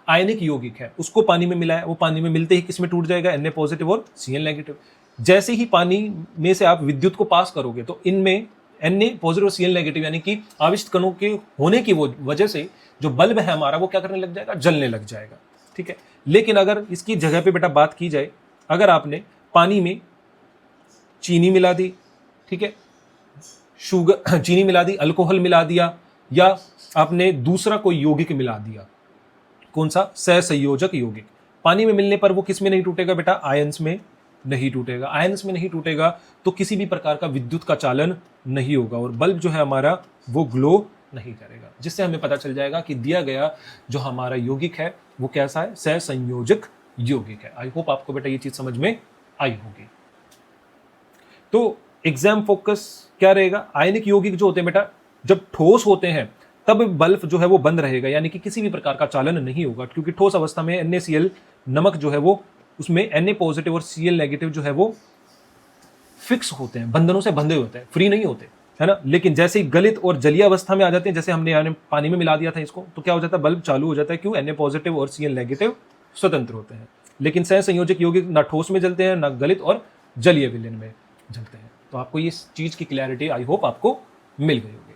आयनिक यौगिक है उसको पानी में मिलाया, वो पानी में मिलते ही किसमें टूट जाएगा, Na पॉजिटिव और Cl नेगेटिव। जैसे ही पानी में से आप विद्युत को पास करोगे तो इनमें Na पॉजिटिव और Cl नेगेटिव यानी कि आविष्ट कणों के होने की वजह से जो बल्ब है हमारा वो क्या करने लग जाएगा, जलने लग जाएगा, ठीक है। लेकिन अगर इसकी जगह पे बेटा बात की जाए, अगर आपने पानी में चीनी मिला दी, ठीक है, शुगर चीनी मिला दी, अल्कोहल मिला दिया, या आपने दूसरा कोई यौगिक मिला दिया, कौन सा, सहसंयोजक यौगिक, पानी में मिलने पर वो किस में नहीं टूटेगा बेटा, आयंस में नहीं टूटेगा। आयंस में नहीं टूटेगा तो किसी भी प्रकार का विद्युत का चालन नहीं होगा और बल्ब जो है हमारा वो ग्लो नहीं करेगा, जिससे हमें पता चल जाएगा कि दिया गया जो हमारा यौगिक है वो कैसा है, सहसंयोजक यौगिक है। आई होप आपको बेटा ये चीज समझ में आई होगी। तो एग्जाम फोकस क्या रहेगा, आयनिक यौगिक जो होते हैं बेटा जब ठोस होते हैं तब बल्ब जो है वो बंद रहेगा, यानी कि किसी भी प्रकार का चालन नहीं होगा, क्योंकि ठोस अवस्था में NaCl नमक जो है वो उसमें Na पॉजिटिव और Cl नेगेटिव जो है वो फिक्स होते हैं, बंधनों से बंधे होते हैं, फ्री नहीं होते, है ना। लेकिन जैसे ही गलित और जलीय अवस्था में आ जाते हैं, जैसे हमने पानी में मिला दिया था इसको, तो क्या हो जाता है, बल्ब चालू हो जाता है। क्यों, Na पॉजिटिव और Cl नेगेटिव स्वतंत्र होते हैं। लेकिन सहसंयोजक यौगिक ना ठोस में जलते हैं ना गलित और जलीय विलयन में जलते हैं। तो आपको ये चीज की क्लैरिटी आई होप आपको मिल गई होगी।